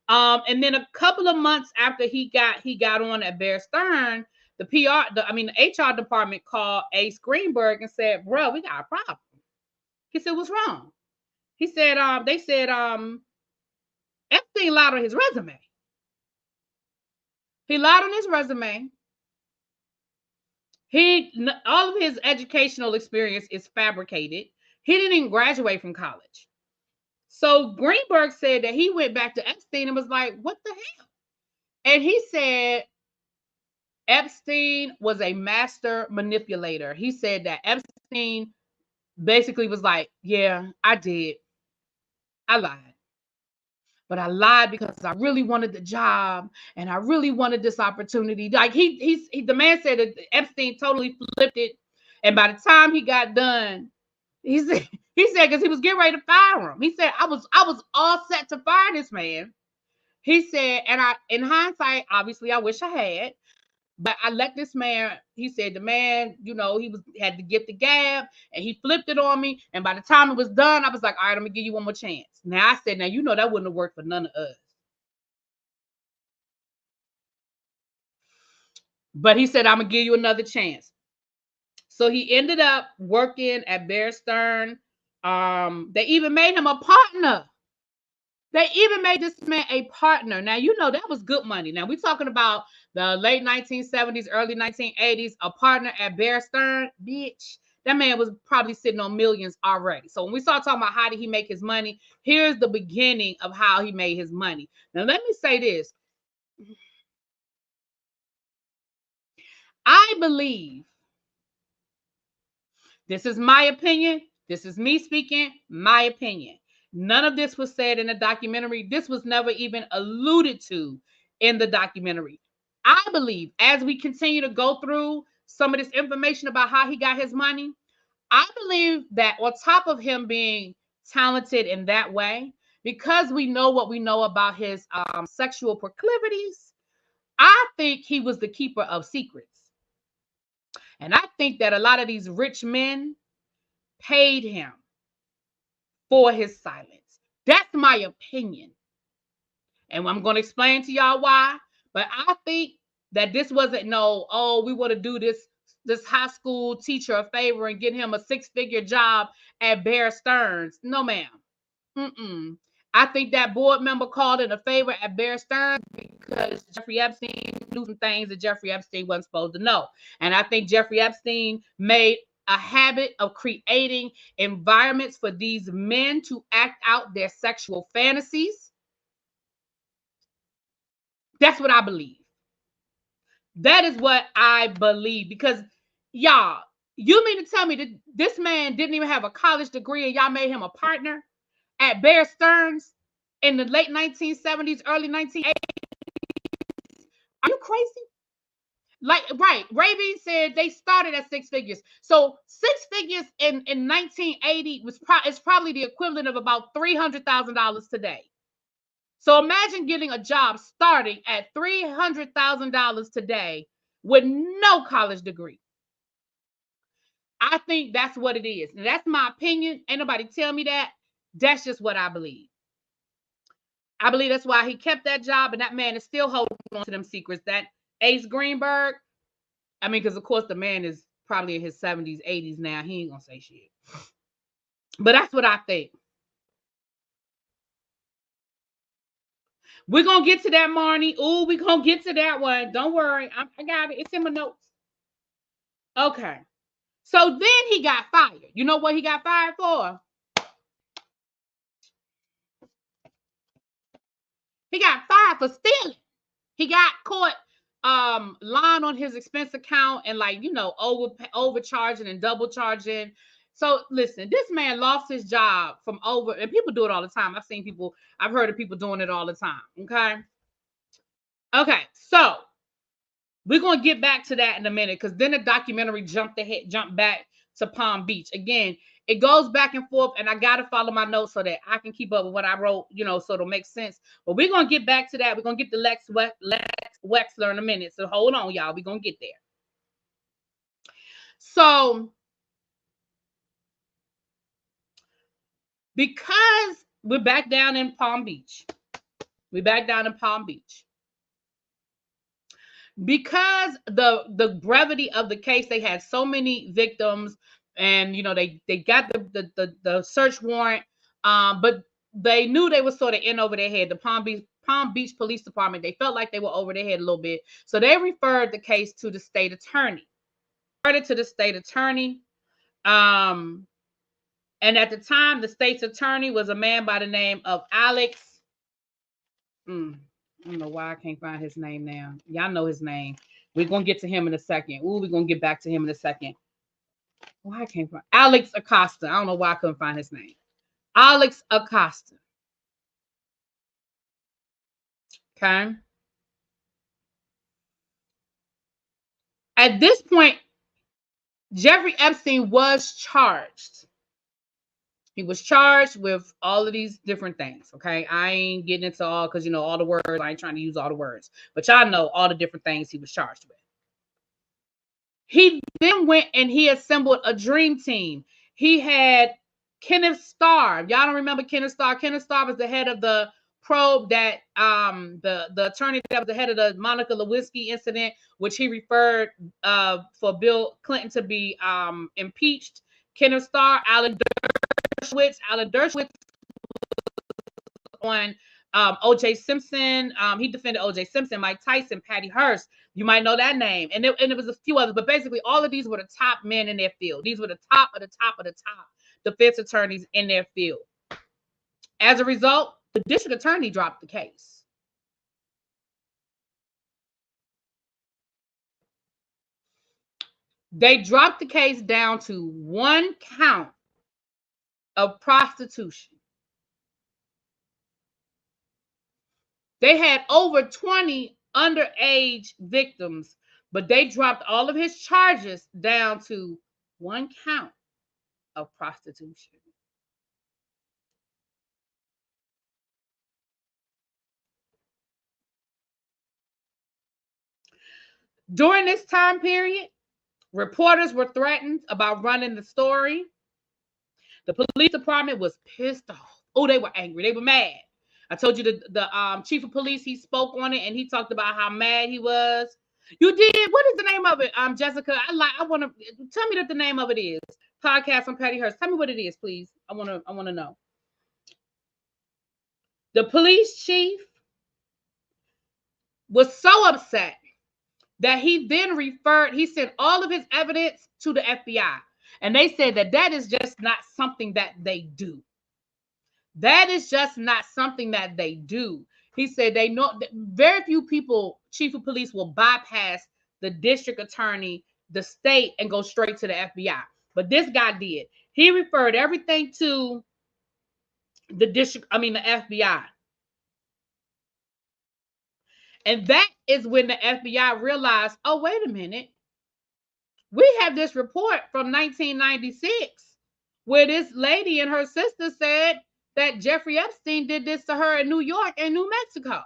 And then a couple of months after he got on at Bear Stearns, the HR department called Ace Greenberg and said, "Bro, we got a problem." He said, "What's wrong?" He said, they said, Epstein lied on his resume. He lied on his resume. All of his educational experience is fabricated. He didn't even graduate from college. So Greenberg said that he went back to Epstein and was like, "What the hell?" And he said Epstein was a master manipulator. He said that Epstein basically was like, "Yeah, I did. I lied. But I lied because I really wanted the job and I really wanted this opportunity." Like the man said that Epstein totally flipped it. And by the time he got done, he said because he was getting ready to fire him. He said, I was all set to fire this man. He said, and in hindsight, obviously I wish I had, but I let this man, he said the man, had to get the gab and he flipped it on me. And by the time it was done, I was like, "All right, I'm gonna give you one more chance." Now I said, now that wouldn't have worked for none of us. But he said, "I'm gonna give you another chance." So he ended up working at Bear Stearns. They even made him a partner. They even made this man a partner. Now, that was good money. Now, we're talking about the late 1970s, early 1980s, a partner at Bear Stearns. Bitch, that man was probably sitting on millions already. So when we start talking about how did he make his money, here's the beginning of how he made his money. Now, let me say this. I believe, this is my opinion. This is me speaking, my opinion. None of this was said in the documentary. This was never even alluded to in the documentary. I believe as we continue to go through some of this information about how he got his money, I believe that on top of him being talented in that way, because we know what we know about his sexual proclivities, I think he was the keeper of secrets. And I think that a lot of these rich men paid him for his silence. That's my opinion. And I'm going to explain to y'all why. But I think that this wasn't we want to do this high school teacher a favor and get him a 6-figure job at Bear Stearns. No, ma'am. Mm-mm. I think that board member called in a favor at Bear Stearns because Jeffrey Epstein knew some things that Jeffrey Epstein wasn't supposed to know. And I think Jeffrey Epstein made a habit of creating environments for these men to act out their sexual fantasies. That's what I believe. That is what I believe. Because y'all, you mean to tell me that this man didn't even have a college degree and y'all made him a partner at Bear Stearns in the late 1970s, early 1980s? Are you crazy? Like, right. Raven said they started at 6 figures. So 6 figures in 1980 is probably the equivalent of about $300,000 today. So imagine getting a job starting at $300,000 today with no college degree. I think that's what it is. And that's my opinion. Ain't nobody tell me that. That's just what I believe. I believe that's why he kept that job, and that man is still holding on to them secrets. That Ace Greenberg, because of course the man is probably in his 70s, 80s now. He ain't gonna say shit. But that's what I think. We're gonna get to that, Marnie. Ooh, we're gonna get to that one. Don't worry. I got it. It's in my notes. Okay. So then he got fired. You know what he got fired for? He got fired for stealing. He got caught lying on his expense account and overcharging and double charging. So listen, this man lost his job and people do it all the time. I've heard of people doing it all the time. Okay, so we're gonna get back to that in a minute because then the documentary jumped back to Palm Beach. Again, it goes back and forth, and I gotta follow my notes so that I can keep up with what I wrote, so it'll make sense. But we're gonna get back to that. We're gonna get to Lex Wexler in a minute. So hold on, y'all. We're gonna get there. So Because we're back down in Palm Beach. We're back down in Palm Beach. Because the brevity of the case, they had so many victims, and they got the search warrant, but they knew they were sort of in over their head. The Palm Beach Police Department, they felt like they were over their head a little bit, so they referred the case to the state attorney. And at the time, the state's attorney was a man by the name of Alex. I don't know why I can't find his name now. Y'all know his name. We're going to get to him in a second. We're going to get back to him in a second. Why I can't find Alex Acosta. I don't know why I couldn't find his name. Alex Acosta. Okay. At this point, Jeffrey Epstein was charged. He was charged with all of these different things. Okay. I ain't getting into all, because all the words. I ain't trying to use all the words. But y'all know all the different things he was charged with. He then went and he assembled a dream team. He had Kenneth Starr. Y'all don't remember Kenneth Starr? Kenneth Starr was the head of the probe that the attorney that was the head of the Monica Lewinsky incident, which he referred for Bill Clinton to be impeached. Kenneth Starr, Alan Dershowitz on O.J. Simpson. He defended O.J. Simpson, Mike Tyson, Patty Hearst. You might know that name. And there was a few others, but basically all of these were the top men in their field. These were the top of the top of the top defense attorneys in their field. As a result, the district attorney dropped the case. They dropped the case down to one count of prostitution. They had over 20 underage victims, but they dropped all of his charges down to one count of prostitution. During this time period, reporters were threatened about running the story. The police department was pissed off. Oh, they were angry. They were mad. I told you the chief of police, he spoke on it and he talked about how mad he was. You did? What is the name of it? Jessica, I want to tell me that the name of it is. Podcast on Patty Hearst. Tell me what it is, please. I want to know. The police chief was so upset that he then he sent all of his evidence to the FBI. And they said that is just not something that they do. That is just not something that they do. He said they know very few people, chief of police, will bypass the district attorney, the state, and go straight to the FBI. But this guy did. He referred everything to the FBI. And that is when the FBI realized, oh, wait a minute. We have this report from 1996 where this lady and her sister said that Jeffrey Epstein did this to her in New York and New Mexico.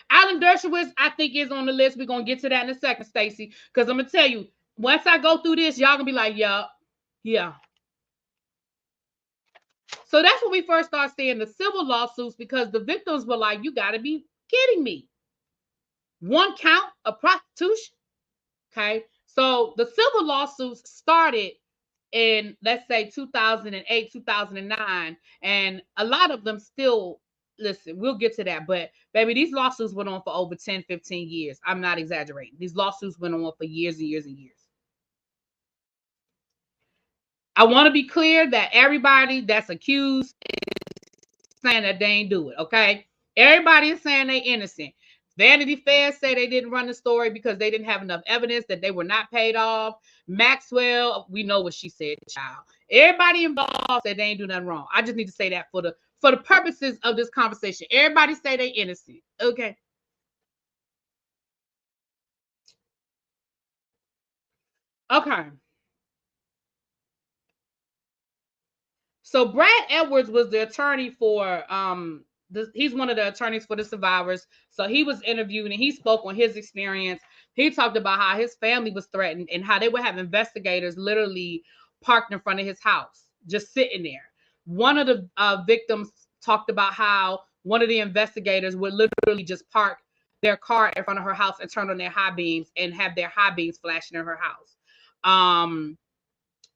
Alan Dershowitz, I think, is on the list. We're going to get to that in a second, Stacey, because I'm going to tell you, once I go through this, y'all going to be like, yeah. So that's when we first start seeing the civil lawsuits, because the victims were like, you got to be kidding me. One count of prostitution. Okay. So the civil lawsuits started in, let's say, 2008, 2009. And a lot of them still, listen, we'll get to that. But baby, these lawsuits went on for over 10, 15 years. I'm not exaggerating. These lawsuits went on for years and years and years. I want to be clear that everybody that's accused is saying that they ain't do it. Okay. Everybody is saying they innocent. Vanity Fair say they didn't run the story because they didn't have enough evidence, that they were not paid off. Maxwell, we know what she said, child. Everybody involved said they ain't do nothing wrong. I just need to say that for the purposes of this conversation. Everybody say they innocent. Okay. Okay. So Brad Edwards was the attorney for he's one of the attorneys for the survivors. So he was interviewed and he spoke on his experience. He talked about how his family was threatened and how they would have investigators literally parked in front of his house, just sitting there. One of the victims talked about how one of the investigators would literally just park their car in front of her house and turn on their high beams and have their high beams flashing in her house.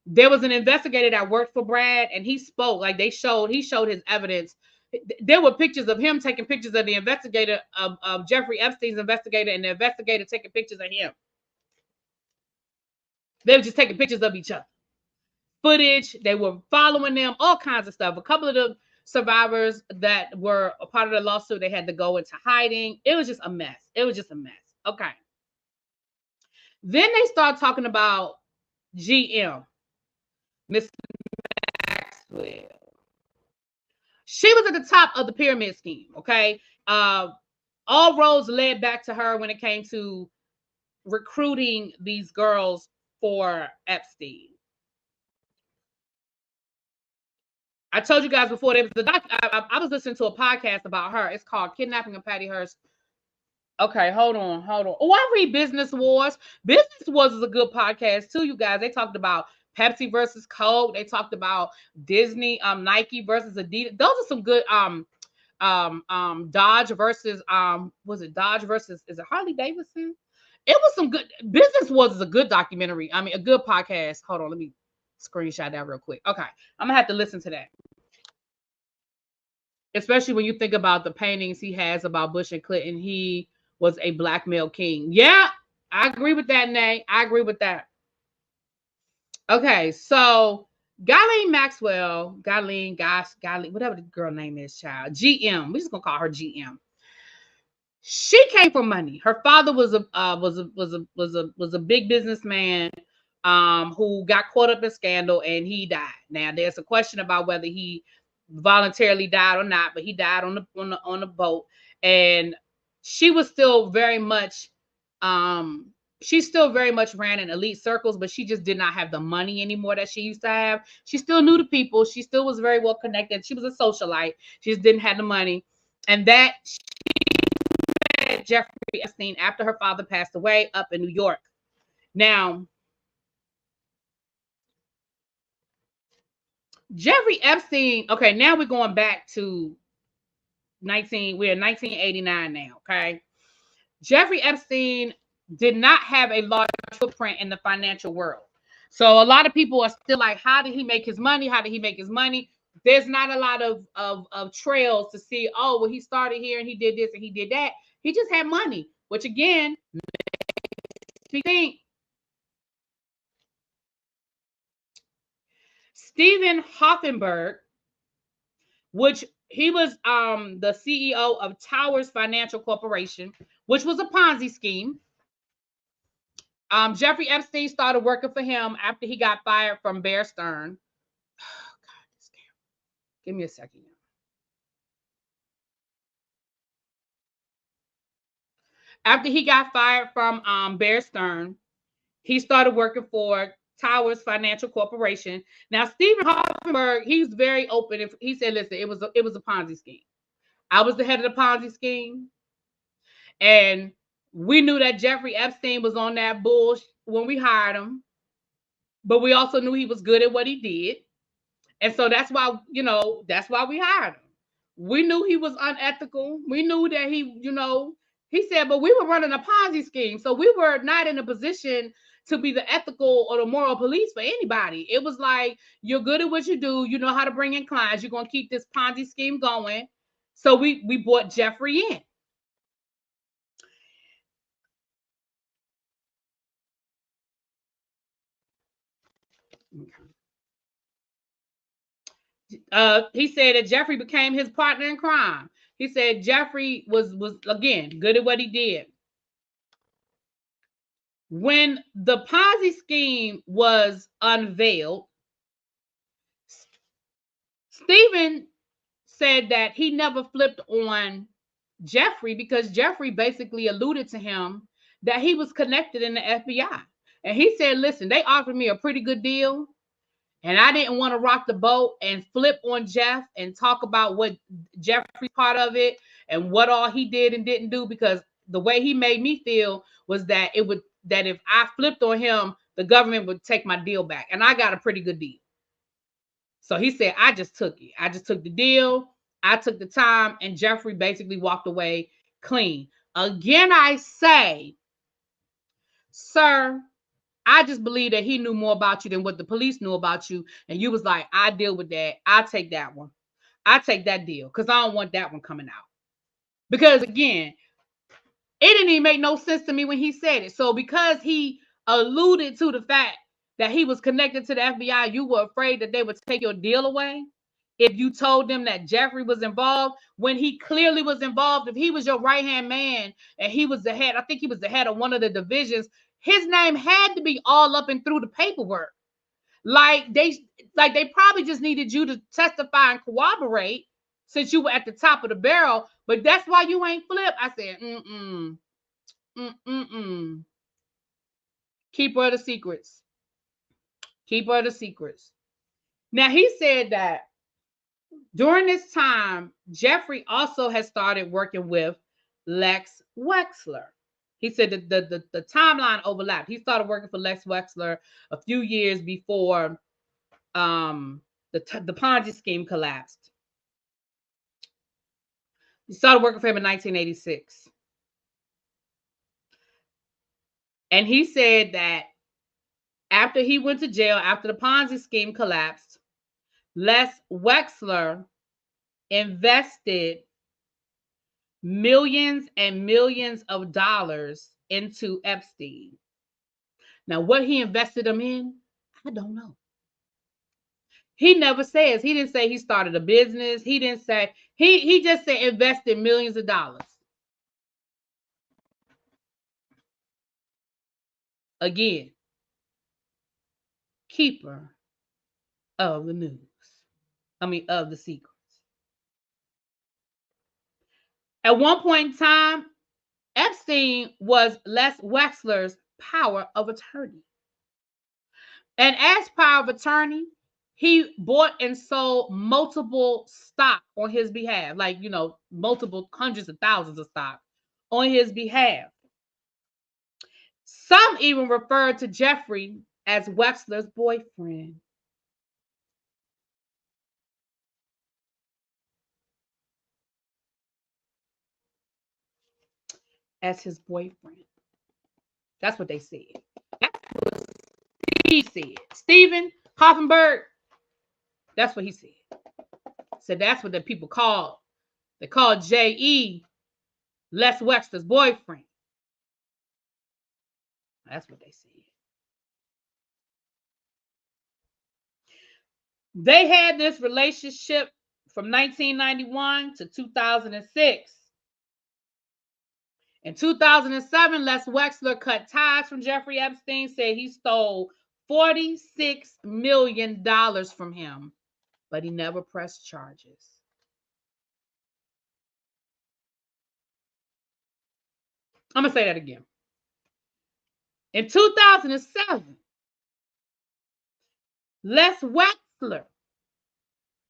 There was an investigator that worked for Brad, and he spoke, like he showed his evidence. There were pictures of him taking pictures of the investigator, of Jeffrey Epstein's investigator, and the investigator taking pictures of him. They were just taking pictures of each other. Footage, they were following them, all kinds of stuff. A couple of the survivors that were a part of the lawsuit, they had to go into hiding. It was just a mess. Okay. Then they start talking about GM, Miss Maxwell. She was at the top of the pyramid scheme, okay? All roads led back to her when it came to recruiting these girls for Epstein. I told you guys before, there was I was listening to a podcast about her. It's called Kidnapping of Patty Hearst. Okay, hold on. Oh, I read Business Wars. Business Wars is a good podcast too, you guys. They talked about Pepsi versus Coke. They talked about Disney, Nike versus Adidas. Those are some good Dodge versus was it Dodge versus, is it Harley Davidson? It was some good. Business Wars is a good documentary. I mean, a good podcast. Hold on, let me screenshot that real quick. Okay, I'm gonna have to listen to that. Especially when you think about the paintings he has about Bush and Clinton. He was a black male king. Yeah, I agree with that, Nay. I agree with that. Okay, so Ghislaine Maxwell, whatever the girl name is, child. GM. We're just gonna call her GM. She came from money. Her father was a big businessman who got caught up in scandal and he died. Now there's a question about whether he voluntarily died or not, but he died on the boat. And she was still very much she still very much ran in elite circles, but she just did not have the money anymore that she used to have. She still knew the people. She still was very well connected. She was a socialite. She just didn't have the money. And that she met Jeffrey Epstein after her father passed away up in New York. Now, Jeffrey Epstein, okay, now we're going back to we're in 1989 now, okay? Jeffrey Epstein did not have a large footprint in the financial world. So a lot of people are still like, how did he make his money? How did he make his money? There's not a lot of trails to see, oh, well, he started here and he did this and he did that. He just had money, which again, makes me think Stephen Hoffenberg, which he was the CEO of Towers Financial Corporation, which was a Ponzi scheme. Jeffrey Epstein started working for him after he got fired from Bear Stearns. Oh, God, this camera. Give me a second. After he got fired from Bear Stearns, he started working for Towers Financial Corporation. Now, Stephen Hoffenberg, he's very open. He said, listen, it was a Ponzi scheme. I was the head of the Ponzi scheme. And we knew that Jeffrey Epstein was on that bull when we hired him. But we also knew he was good at what he did. And so that's why, that's why we hired him. We knew he was unethical. We knew that he said, but we were running a Ponzi scheme. So we were not in a position to be the ethical or the moral police for anybody. It was like, you're good at what you do. You know how to bring in clients. You're going to keep this Ponzi scheme going. So we brought Jeffrey in. He said that Jeffrey became his partner in crime. He said Jeffrey was again good at what he did. When the Ponzi scheme was unveiled, Stephen said that he never flipped on Jeffrey because Jeffrey basically alluded to him that he was connected in the FBI. And he said, listen, they offered me a pretty good deal. And I didn't want to rock the boat and flip on Jeff and talk about what Jeffrey's part of it and what all he did and didn't do, because the way he made me feel was that if I flipped on him, the government would take my deal back. And I got a pretty good deal. So he said, I just took it. I just took the deal. I took the time, and Jeffrey basically walked away clean. Again, I say, sir, I just believe that he knew more about you than what the police knew about you. And you was like, I deal with that. I take that one. I take that deal because I don't want that one coming out. Because again, it didn't even make no sense to me when he said it. So because he alluded to the fact that he was connected to the FBI, you were afraid that they would take your deal away if you told them that Jeffrey was involved when he clearly was involved. If he was your right-hand man and he was the head, I think he was the head of one of the divisions, his name had to be all up and through the paperwork. Like they probably just needed you to testify and corroborate since you were at the top of the barrel. But that's why you ain't flipped. I said, keeper of the secrets. Keeper of the secrets. Now he said that during this time, Jeffrey also has started working with Lex Wexler. He said that the timeline overlapped. He started working for Lex Wexler a few years before the Ponzi scheme collapsed. He started working for him in 1986. And he said that after he went to jail, after the Ponzi scheme collapsed, Les Wexler invested millions and millions of dollars into Epstein. Now, what he invested them in, I don't know. He never says. He didn't say he started a business. He didn't say. He just said invested millions of dollars. Again, keeper of the news. Of the secrets. At one point in time, Epstein was Les Wexler's power of attorney. And as power of attorney, he bought and sold multiple stock on his behalf, like, multiple hundreds of thousands of stock on his behalf. Some even referred to Jeffrey as Wexler's boyfriend. As his boyfriend. That's what they said. That's what he said. Stephen Hoffenberg, that's what he said. So that's what the people called. They called J.E. Les Wexler's boyfriend. That's what they said. They had this relationship from 1991 to 2006. In 2007, Les Wexler cut ties from Jeffrey Epstein, said he stole $46 million from him, but he never pressed charges. I'm going to say that again. In 2007, Les Wexler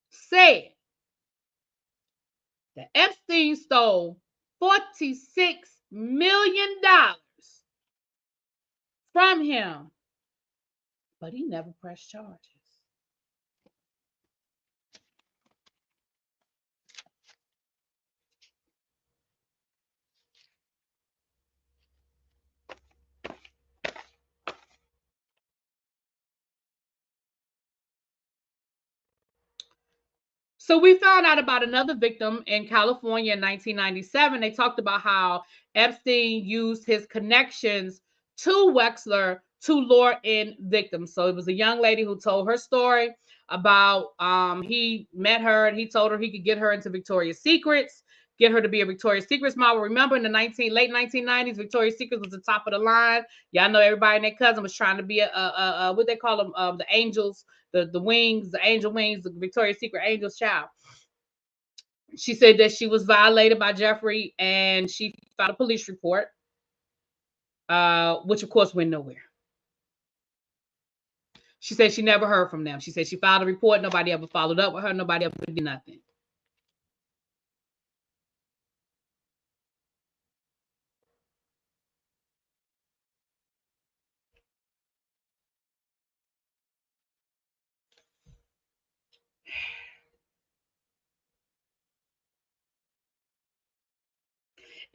said that Epstein stole $46 million from him, but he never pressed charges. So we found out about another victim in California in 1997. They talked about how Epstein used his connections to Wexler to lure in victims. So it was a young lady who told her story about he met her and he told her he could get her into Victoria's Secrets, get her to be a Victoria's Secrets model. Remember in the late 1990s, Victoria's Secrets was the top of the line. Y'all know everybody and their cousin was trying to be a what they call them, the angels, the wings, the angel wings, the Victoria's Secret angel's child. She said that she was violated by Jeffrey and she filed a police report, which of course went nowhere. She said she never heard from them. She said she filed a report. Nobody ever followed up with her. Nobody ever did nothing.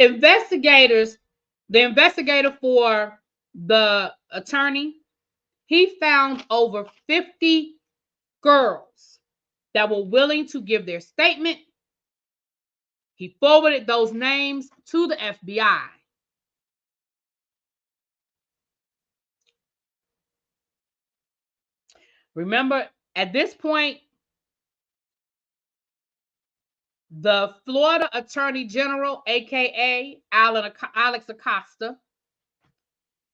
Investigators, the investigator for the attorney, he found over 50 girls that were willing to give their statement. He forwarded those names to the FBI. Remember, at this point, the Florida Attorney General, aka Alex Acosta,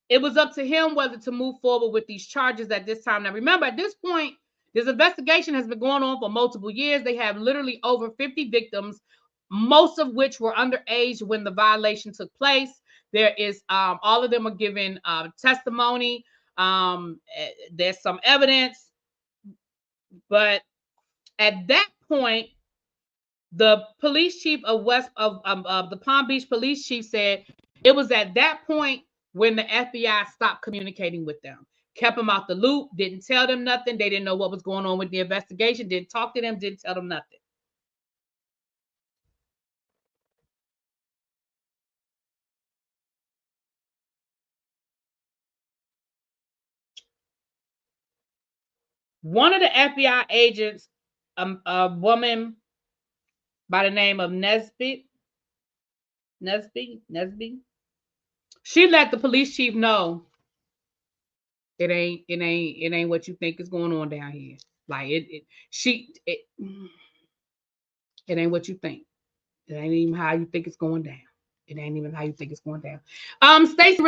it was up to him whether to move forward with these charges at this time. Now, remember, at this point, this investigation has been going on for multiple years. They have literally over 50 victims, most of which were underage when the violation took place. There is all of them are giving testimony. There's some evidence, but at that point, the police chief of the Palm Beach police chief said it was at that point when the FBI stopped communicating with them, kept them out the loop, didn't tell them nothing. They didn't know what was going on with the investigation, didn't talk to them, didn't tell them nothing. One of the FBI agents, a woman by the name of Nesby, she let the police chief know it ain't what you think is going on down here. Like it ain't what you think. It ain't even how you think it's going down. It ain't even how you think it's going down. Stacey,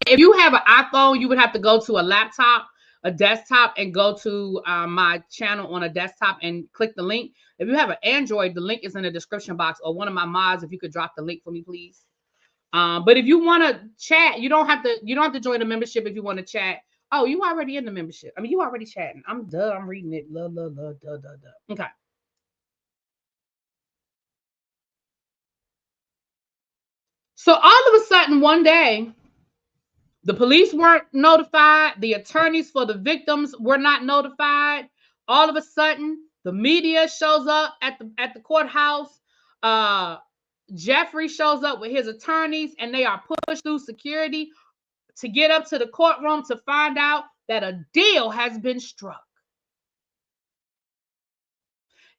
if you have an iPhone, you would have to go to a laptop, a desktop, and go to my channel on a desktop and click the link. If you have an Android, the link is in the description box, or one of my mods, if you could drop the link for me, please. But if you want to chat, you don't have to join the membership if you want to chat. Oh, you already in the membership. I mean, you already chatting. I'm reading it. Okay. So all of a sudden, one day, the police weren't notified. The attorneys for the victims were not notified. All of a sudden, the media shows up at the courthouse. Jeffrey shows up with his attorneys, and they are pushed through security to get up to the courtroom to find out that a deal has been struck.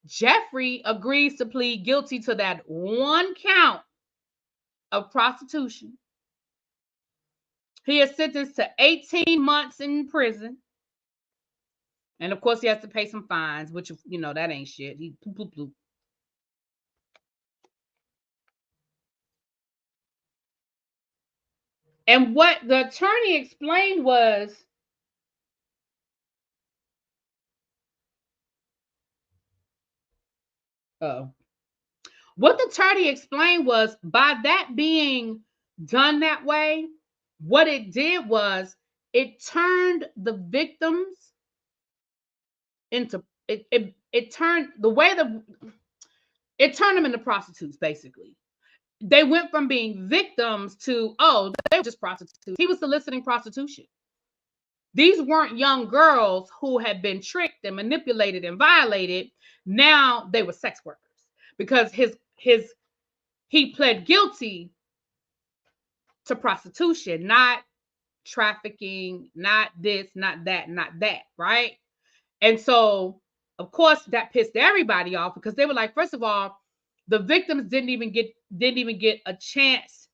Jeffrey agrees to plead guilty to that one count of prostitution. He is sentenced to 18 months in prison. And of course, he has to pay some fines, which, that ain't shit. He bloop, bloop, bloop. And what the attorney explained was, what the attorney explained was, by that being done that way, what it did was it turned the victims into it turned the way it turned them into prostitutes, basically. They went from being victims to, they were just prostitutes. He was soliciting prostitution. These weren't young girls who had been tricked and manipulated and violated. Now they were sex workers, because he pled guilty to prostitution, not trafficking, not this, not that, right? And so, of course, that pissed everybody off, because they were like, first of all, the victims didn't even get a chance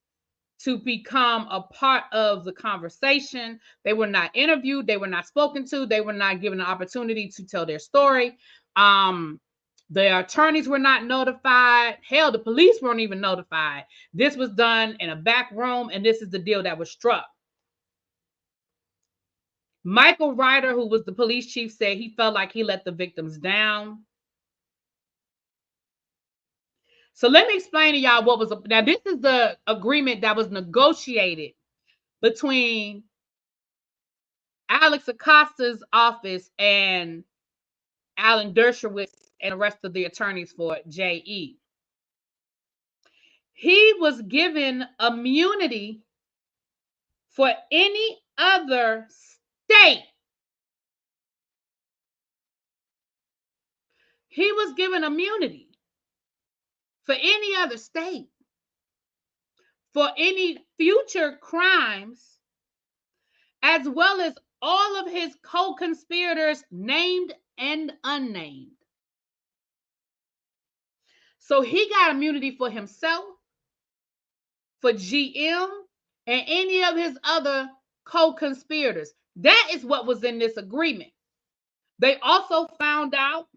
to become a part of the conversation. They were not interviewed. They were not spoken to. They were not given an opportunity to tell their story. The attorneys were not notified. Hell, the police weren't even notified. This was done in a back room, and this is the deal that was struck. Michael Ryder, who was the police chief, said he felt like he let the victims down. So let me explain to y'all what was now. This is the agreement that was negotiated between Alex Acosta's office and Alan Dershowitz and the rest of the attorneys for JE. He was given immunity for any other state. He was given immunity for any other state. for any future crimes, as well as all of his co-conspirators, named and unnamed. So he got immunity for himself, for GM, and any of his other co-conspirators. That is what was in this agreement. They also found out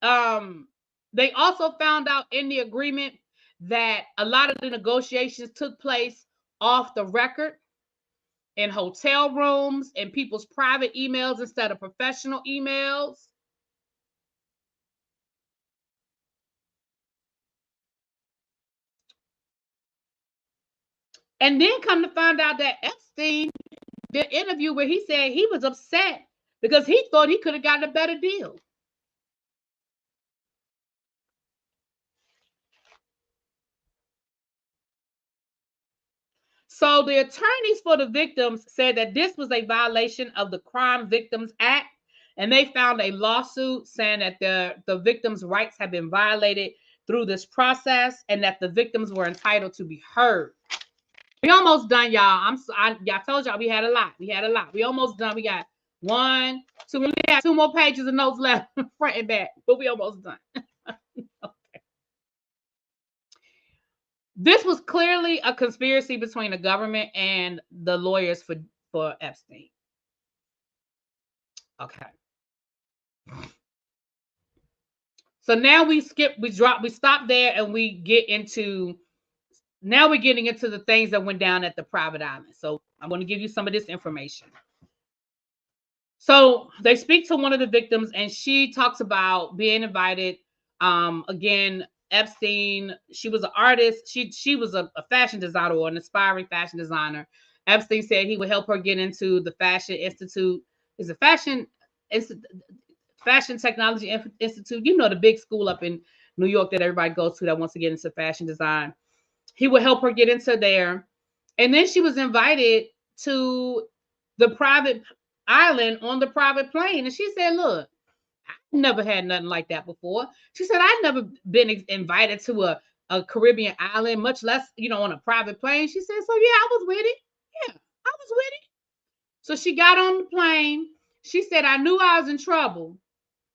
in the agreement that a lot of the negotiations took place off the record, in hotel rooms, in people's private emails instead of professional emails. And then come to find out that Epstein did an interview where he said he was upset because he thought he could have gotten a better deal. So the attorneys for the victims said that this was a violation of the Crime Victims Act, and they found a lawsuit saying that the victims' rights have been violated through this process and that the victims were entitled to be heard. We almost done, y'all. I told y'all we had a lot. We almost done. We got 1, 2. We have 2 more pages of notes left, front and back, but we almost done. Okay. This was clearly a conspiracy between the government and the lawyers for Epstein. Okay. So now we stop there and we get into, now we're getting into the things that went down at the private island. So I'm going to give you some of this information. So they speak to one of the victims and she talks about being invited. Again, Epstein, she was an artist. She was a fashion designer, or an aspiring fashion designer. Epstein said he would help her get into the Fashion Institute. Is a Fashion Technology Institute. You know, the big school up in New York that everybody goes to that wants to get into fashion design. He would help her get into there. And then she was invited to the private island on the private plane. And she said, look, I never had nothing like that before. She said, I'd never been invited to a Caribbean island, much less, on a private plane. She said, so yeah, I was with it. Yeah, I was with it. So she got on the plane. She said, I knew I was in trouble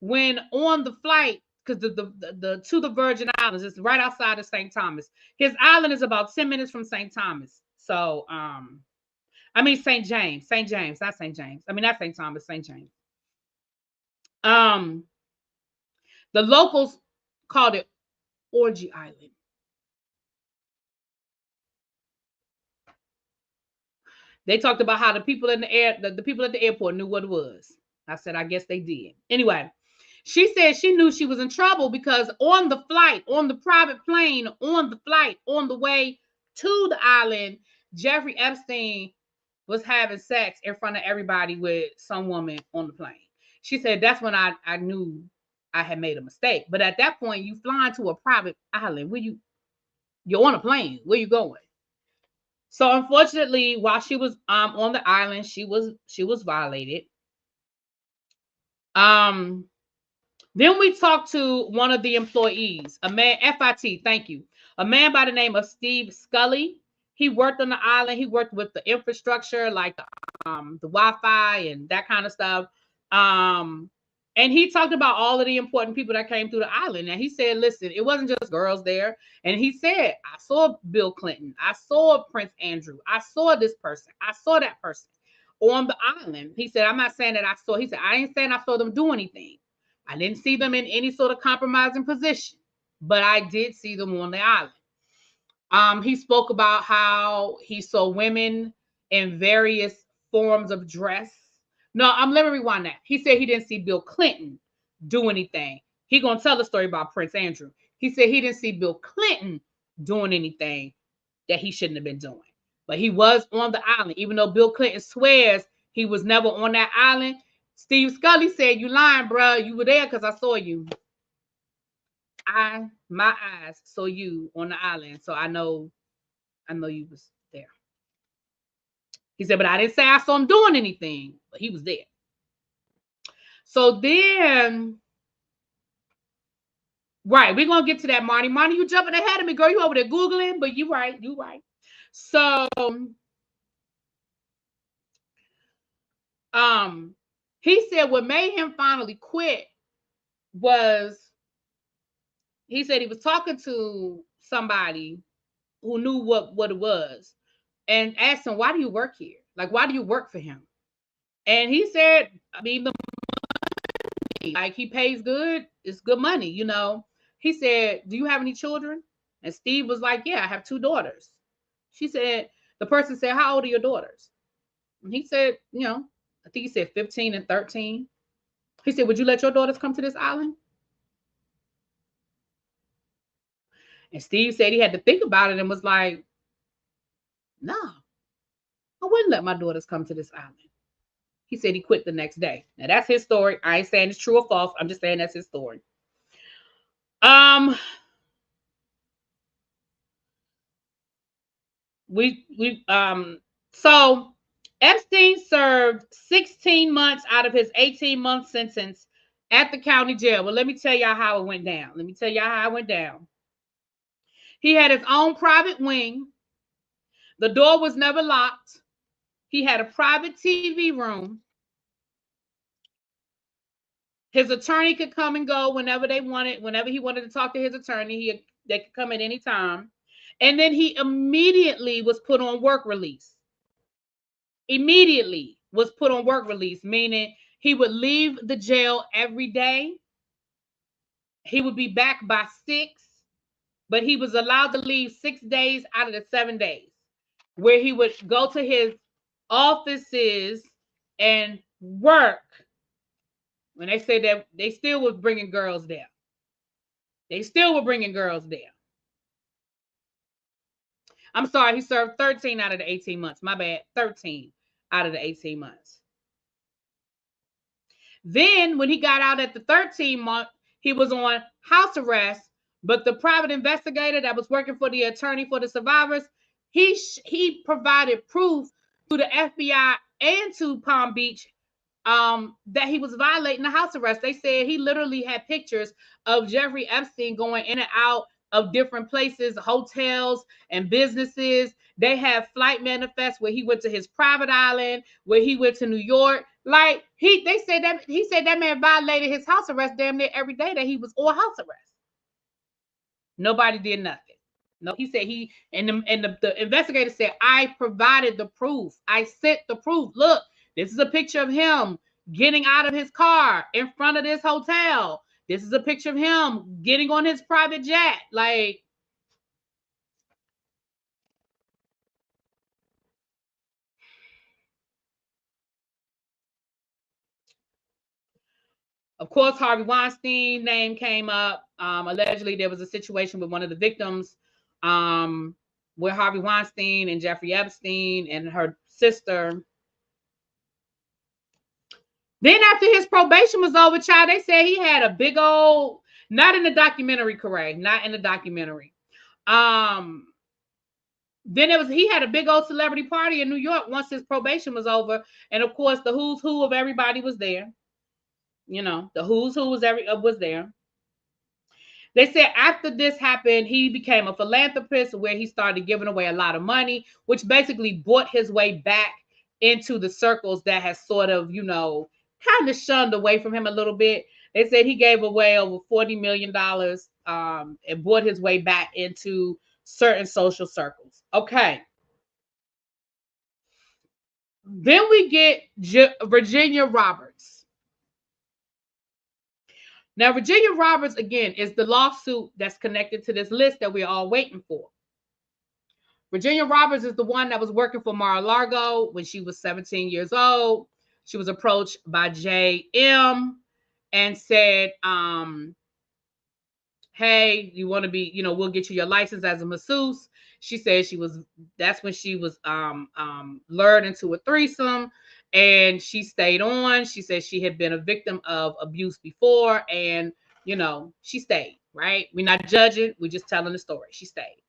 when on the flight, because the to the Virgin Islands is right outside of St. Thomas. His island is about 10 minutes from St. Thomas. So St. James, not St. James. Not St. Thomas, St. James. The locals called it Orgy Island. They talked about how the people in the people at the airport knew what it was. I said, I guess they did. Anyway, she said she knew she was in trouble because on the flight, on the private plane, on the way to the island, Jeffrey Epstein was having sex in front of everybody with some woman on the plane. She said that's when I knew I had made a mistake. But at that point, you flying to a private island. You're on a plane. Where you going? So unfortunately, while she was on the island, she was violated. Then we talked to one of the employees, a man, FIT, thank you. A man by the name of Steve Scully. He worked on the island. He worked with the infrastructure, like the Wi-Fi and that kind of stuff. And he talked about all of the important people that came through the island. And he said, listen, it wasn't just girls there. And he said, I saw Bill Clinton. I saw Prince Andrew. I saw this person. I saw that person on the island. He said, I'm not saying that I saw. He said, I ain't saying I saw them do anything. I didn't see them in any sort of compromising position, but I did see them on the island. He spoke about how he saw women in various forms of dress. No, let me rewind that. He said he didn't see Bill Clinton do anything. He gonna tell the story about Prince Andrew. He said he didn't see Bill Clinton doing anything that he shouldn't have been doing. But he was on the island, even though Bill Clinton swears he was never on that island. Steve Scully said, you lying, bro. You were there because I saw you. My eyes saw you on the island. So I know you was there. He said, but I didn't say I saw him doing anything, but he was there. So then Right. We're gonna get to that, Marty. Marty, you jumping ahead of me, girl. You over there Googling, but you right, you right. So um he said what made him finally quit was he said he was talking to somebody who knew what it was and asked him, why do you work here? Like, why do you work for him? And he said, I mean, the money, like he pays good, it's good money, you know. He said, do you have any children? And Steve was like, yeah, I have two daughters. She said, the person said, how old are your daughters? And he said, you know, I think he said 15 and 13. He said, would you let your daughters come to this island? And Steve said he had to think about it and was like, no, I wouldn't let my daughters come to this island. He said he quit the next day. Now that's his story. I ain't saying it's true or false. I'm just saying that's his story. Um, so Epstein served 16 months out of his 18-month sentence at the county jail. Well, let me tell y'all how it went down. Let me tell y'all how it went down. He had his own private wing. The door was never locked. He had a private TV room. His attorney could come and go whenever they wanted. Whenever he wanted to talk to his attorney, they could come at any time. And then he immediately was put on work release. Immediately was put on work release, meaning he would leave the jail every day. He would be back by 6, but he was allowed to leave 6 days out of the 7 days, where he would go to his offices and work. When they say that, they still was bringing girls there. They still were bringing girls there. I'm sorry, he served 13 out of the 18 months. My bad, 13 out of the 18 months. Then, when he got out at the 13th month, he was on house arrest. But the private investigator that was working for the attorney for the survivors, he provided proof to the FBI and to Palm Beach that he was violating the house arrest. They said he literally had pictures of Jeffrey Epstein going in and out of different places, hotels and businesses. They have flight manifests where he went to his private island, where he went to New York. Like they said that he said that man violated his house arrest damn near every day that he was on house arrest. Nobody did nothing. No, he said the investigator said, I provided the proof. I sent the proof. Look, this is a picture of him getting out of his car in front of this hotel. This is a picture of him getting on his private jet. Like, of course, Harvey Weinstein name came up. Allegedly, there was a situation with one of the victims where Harvey Weinstein and Jeffrey Epstein and her sister. Then after his probation was over, child, they said he had a big old, not in the documentary, correct? Not in the documentary. Then he had a big old celebrity party in New York once his probation was over. And of course, the who's who of everybody was there. You know, the who's who was there. They said after this happened, he became a philanthropist where he started giving away a lot of money, which basically brought his way back into the circles that has sort of, you know, kind of shunned away from him a little bit. They said he gave away over $40 million and brought his way back into certain social circles. Okay. Then we get Virginia Roberts. Now, Virginia Roberts, again, is the lawsuit that's connected to this list that we're all waiting for. Virginia Roberts is the one that was working for Mar-a-Lago when she was 17 years old. She was approached by JM and said, hey, you want to be, you know, we'll get you your license as a masseuse. She said that's when she was lured into a threesome and she stayed on. She said she had been a victim of abuse before and, you know, she stayed, right? We're not judging. We're just telling the story. She stayed.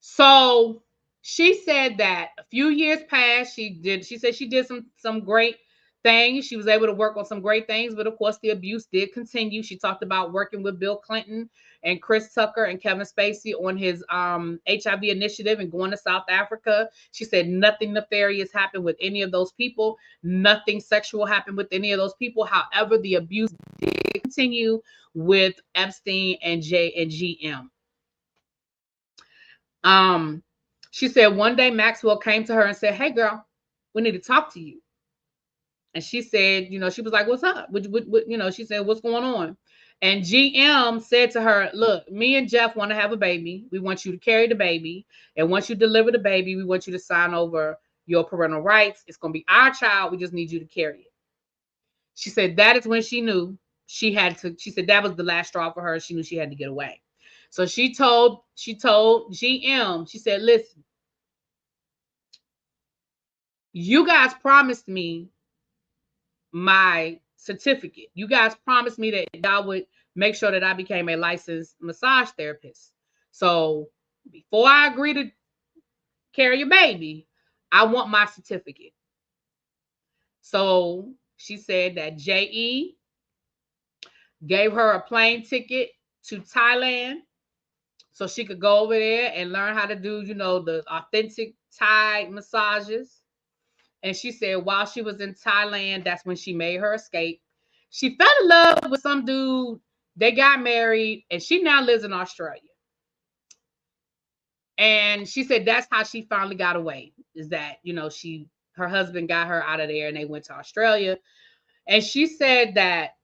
So she said that a few years passed. She said she did some great thing. She was able to work on some great things, but of course, the abuse did continue. She talked about working with Bill Clinton and Chris Tucker and Kevin Spacey on his HIV initiative and going to South Africa. She said nothing nefarious happened with any of those people. Nothing sexual happened with any of those people. However, the abuse did continue with Epstein and GM. She said one day Maxwell came to her and said, "Hey, girl, we need to talk to you." And she said, she was like, "What's up?" She said, "What's going on?" And GM said to her, "Look, me and Jeff want to have a baby. We want you to carry the baby. And once you deliver the baby, we want you to sign over your parental rights. It's going to be our child. We just need you to carry it." She said that is when she knew she said that was the last straw for her. She knew she had to get away. So she told GM, she said, "Listen, you guys promised me my certificate. You guys promised me that y'all would make sure that I became a licensed massage therapist. So before I agree to carry a baby, I want my certificate." So she said that JE gave her a plane ticket to Thailand so she could go over there and learn how to do, the authentic Thai massages. And she said while she was in Thailand, that's when she made her escape. She fell in love with some dude. They got married, and she now lives in Australia. And she said that's how she finally got away, is that, her husband got her out of there and they went to Australia. And she said that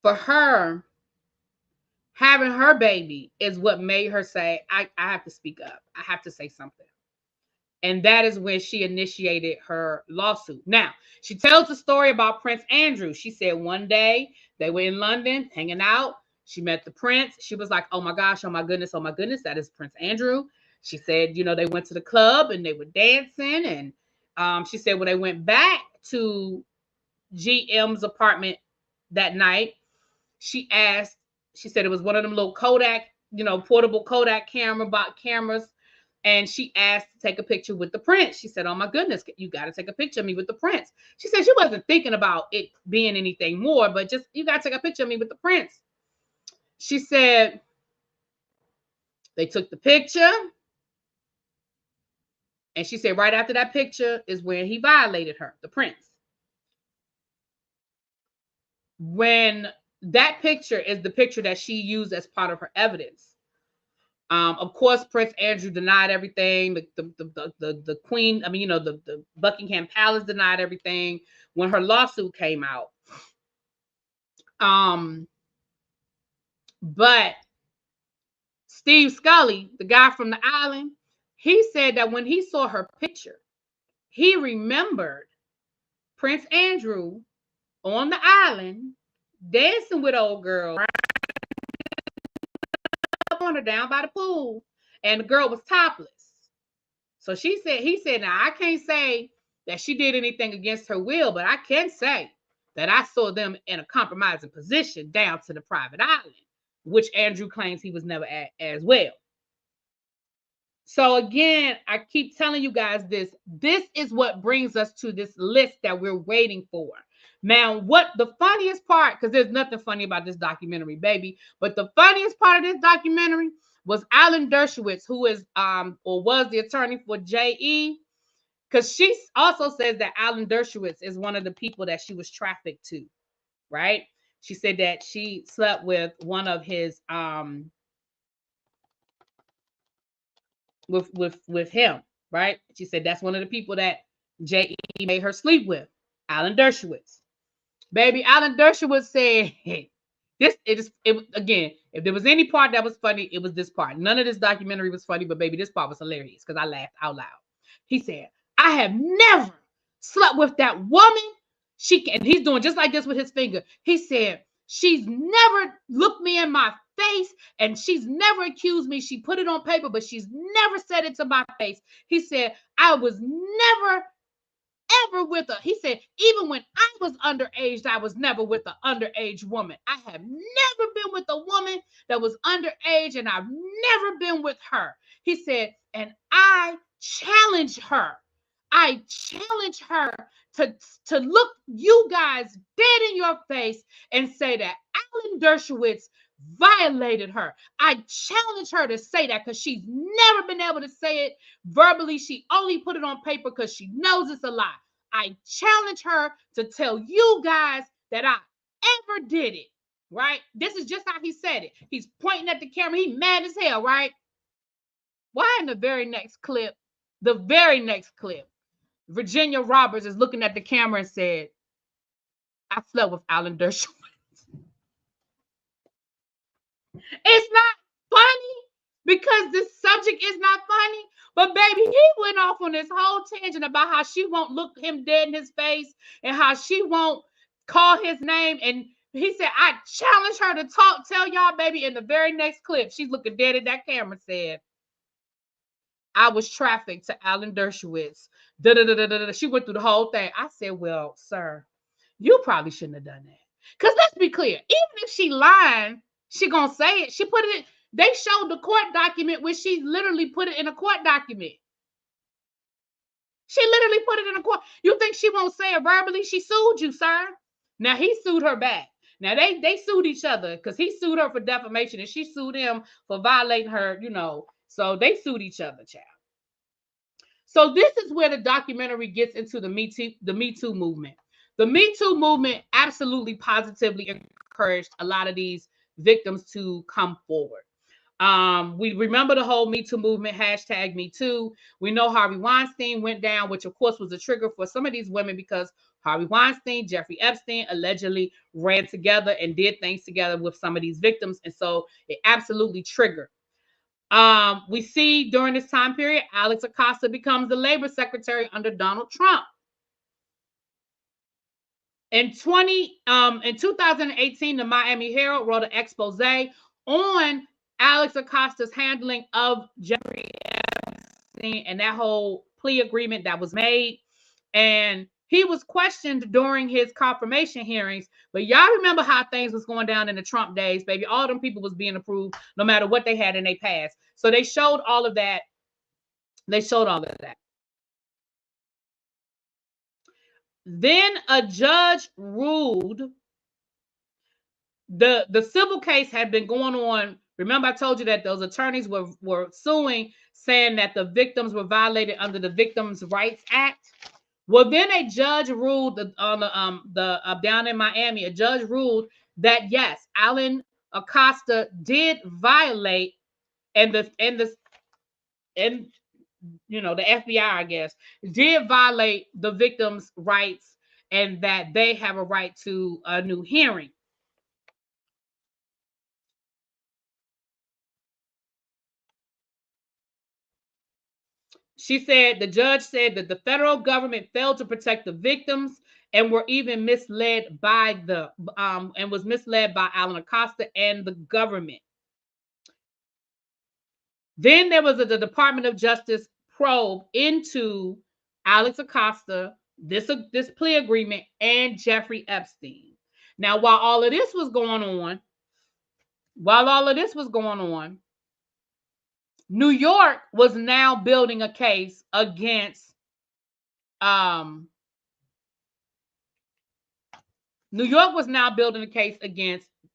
for her, having her baby is what made her say, I have to speak up. I have to say something. And that is when she initiated her lawsuit. Now, she tells the story about Prince Andrew. She said one day they were in London hanging out. She met the prince. She was like, "Oh my gosh, oh my goodness, that is Prince Andrew." She said, they went to the club and they were dancing. And she said when they went back to GM's apartment that night, she said it was one of them little Kodak, portable Kodak cameras. And she asked to take a picture with the prince. She said, "Oh my goodness, you got to take a picture of me with the prince." She said she wasn't thinking about it being anything more, but just, "You got to take a picture of me with the prince." She said they took the picture. And she said right after that picture is when he violated her, the prince. When that picture is the picture that she used as part of her evidence. Of course, Prince Andrew denied everything. The Queen, the Buckingham Palace denied everything when her lawsuit came out. But Steve Scully, the guy from the island, he said that when he saw her picture, he remembered Prince Andrew on the island dancing with old girl on her down by the pool, and the girl was topless. So he said, "Now I can't say that she did anything against her will, but I can say that I saw them in a compromising position down to the private island," which Andrew claims he was never at as well. So again, I keep telling you guys this. This is what brings us to this list that we're waiting for. Now, what the funniest part, because there's nothing funny about this documentary, baby, but the funniest part of this documentary was Alan Dershowitz, who is or was the attorney for JE, because she also says that Alan Dershowitz is one of the people that she was trafficked to, right? She said that she slept with one of his with him, right? She said that's one of the people that JE made her sleep with, Alan Dershowitz. Baby, Alan Dershowitz said again, if there was any part that was funny, it was this part. None of this documentary was funny, but baby, this part was hilarious because I laughed out loud. He said, "I have never slept with that woman. And he's doing just like this with his finger. He said, "She's never looked me in my face and she's never accused me. She put it on paper, but she's never said it to my face." He said, "I was never ever with her." He said, "Even when I was underage, I was never with an underage woman. I have never been with a woman that was underage, and I've never been with her." He said, "And I challenge her. I challenge her to look you guys dead in your face and say that Alan Dershowitz violated her. I challenge her to say that because she's never been able to say it verbally. She only put it on paper because she knows it's a lie. I challenge her to tell you guys that I ever did it, right? This is just how he said it. He's pointing at the camera. He mad as hell, right? Why in the very next clip, Virginia Roberts is looking at the camera and said, I slept with Alan Dershowitz. It's not funny because the subject is not funny. But baby, he went off on this whole tangent about how she won't look him dead in his face and how she won't call his name. And he said, I challenge her to tell y'all, baby, in the very next clip, she's looking dead at that camera, said, I was trafficked to Alan Dershowitz. She went through the whole thing. I said, well, sir, you probably shouldn't have done that. Because let's be clear, even if she lying, she gonna say it. She put it in, they showed the court document where she literally put it in a court document. She literally put it in a court. You think she won't say it verbally? She sued you, sir. Now he sued her back. Now they sued each other because he sued her for defamation and she sued him for violating her, So they sued each other, child. So this is where the documentary gets into the Me Too movement. The Me Too movement absolutely positively encouraged a lot of these victims to come forward. We remember the whole Me Too movement, hashtag Me Too. We know Harvey Weinstein went down, which of course was a trigger for some of these women because Harvey Weinstein, Jeffrey Epstein allegedly ran together and did things together with some of these victims. And so it absolutely triggered. We see during this time period, Alex Acosta becomes the labor secretary under Donald Trump. In 2018, the Miami Herald wrote an expose on Alex Acosta's handling of Jeffrey Epstein and that whole plea agreement that was made. And he was questioned during his confirmation hearings. But y'all remember how things was going down in the Trump days, baby. All them people was being approved no matter what they had in their past. So they showed all of that. Then a judge ruled the civil case had been going on. Remember, I told you that those attorneys were suing, saying that the victims were violated under the Victims' Rights Act. Well, then a judge ruled on the down in Miami. A judge ruled that yes, Alan Acosta did violate, and the FBI, I guess, did violate the victims' rights, and that they have a right to a new hearing. She said the judge said that the federal government failed to protect the victims and were even misled by was misled by Alan Acosta and the government. Then there was the Department of Justice probe into Alex Acosta, this plea agreement, and Jeffrey Epstein. Now, while all of this was going on, New York was now building a case against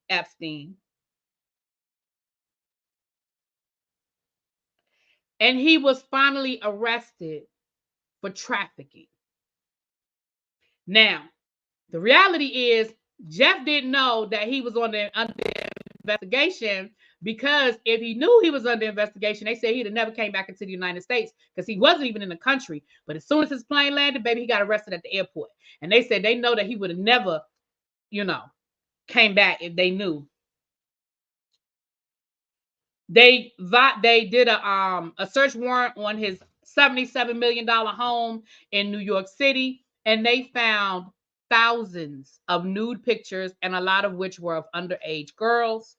Epstein. And he was finally arrested for trafficking. Now, the reality is Jeff didn't know that he was under investigation, because if he knew he was under investigation, they said he'd have never came back into the United States because he wasn't even in the country. But as soon as his plane landed, baby, he got arrested at the airport. And they said they know that he would have never, came back if they knew. They did a search warrant on his $77 million home in New York City, and they found thousands of nude pictures, and a lot of which were of underage girls.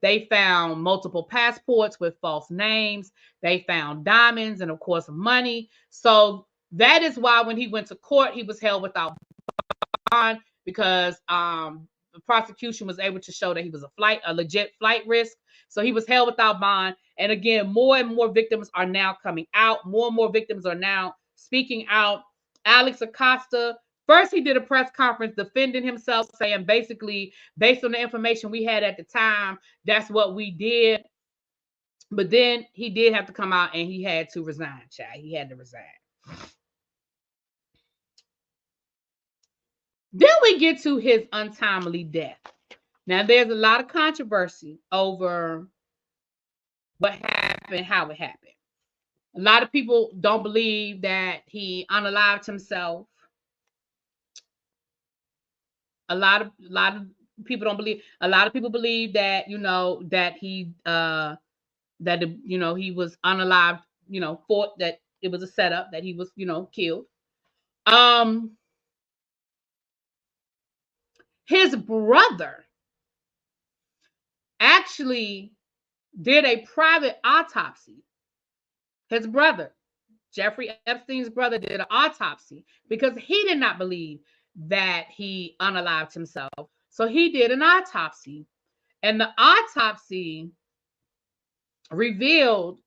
They found multiple passports with false names. They found diamonds and, of course, money. So that is why when he went to court, he was held without bond, because the prosecution was able to show that he was a legit flight risk. So he was held without bond. And again, more and more victims are now coming out. More and more victims are now speaking out Alex Acosta. First, he did a press conference defending himself, saying basically, based on the information we had at the time, that's what we did. But then he did have to come out and he had to resign, child. He had to resign. Then we get to his untimely death. Now, there's a lot of controversy over what happened, how it happened. A lot of people don't believe that he unalived himself. A lot of people don't believe. A lot of people believe that that he he was unalived. Fought that it was a setup that he was killed. Um, his brother actually did a private autopsy. His brother, Jeffrey Epstein's brother, did an autopsy because he did not believe that he unalived himself. So he did an autopsy, and the autopsy revealed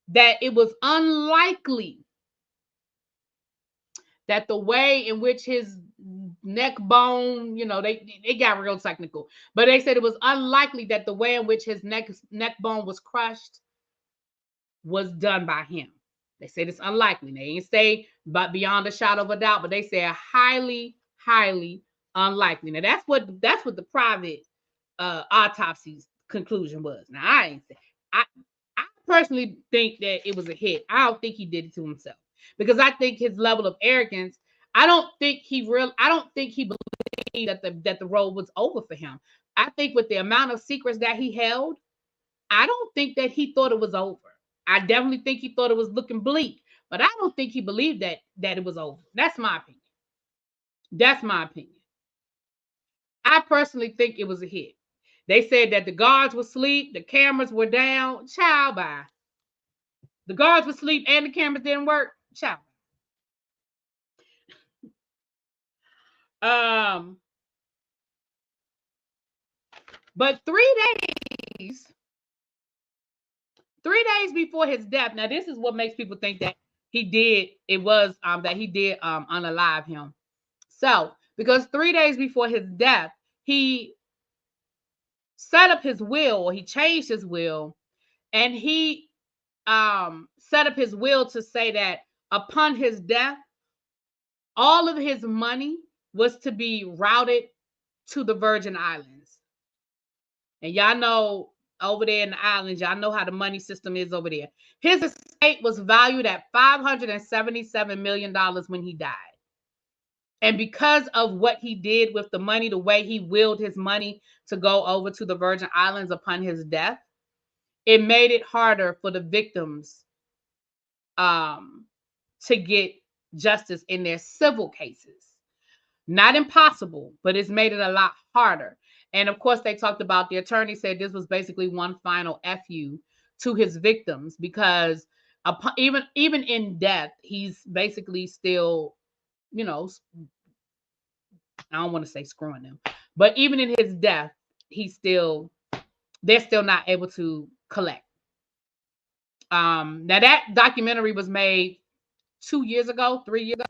that it was unlikely that the way in which his neck bone, they got real technical, but they said it was unlikely that the way in which his neck bone was crushed was done by him. They said it's unlikely. They ain't say but beyond a shadow of a doubt, but they said highly, highly unlikely. Now that's what the private autopsy's conclusion was. Now I ain't say I personally think that it was a hit. I don't think he did it to himself because I think his level of arrogance. I don't think he believed that the road was over for him. I think with the amount of secrets that he held, I don't think that he thought it was over. I definitely think he thought it was looking bleak, but I don't think he believed that it was over. That's my opinion. That's my opinion. I personally think it was a hit. They said that the guards were asleep, the cameras were down. Child, bye. The guards were asleep and the cameras didn't work. Child. Um, but 3 days, 3 days before his death. Now, this is what makes people think that he did. It was that he did unalive him. So, because 3 days before his death, he set up his will, or he changed his will, and he set up his will to say that upon his death, all of his money was to be routed to the Virgin Islands. And y'all know over there in the islands, y'all know how the money system is over there. His estate was valued at $577 million when he died. And because of what he did with the money, the way he willed his money to go over to the Virgin Islands upon his death, it made it harder for the victims to get justice in their civil cases. Not impossible, but it's made it a lot harder. And of course, they talked about, the attorney said this was basically one final FU to his victims, because even in death, he's basically still, I don't want to say screwing them, but even in his death, they're still not able to collect. Now that documentary was made 2 years ago, 3 years ago.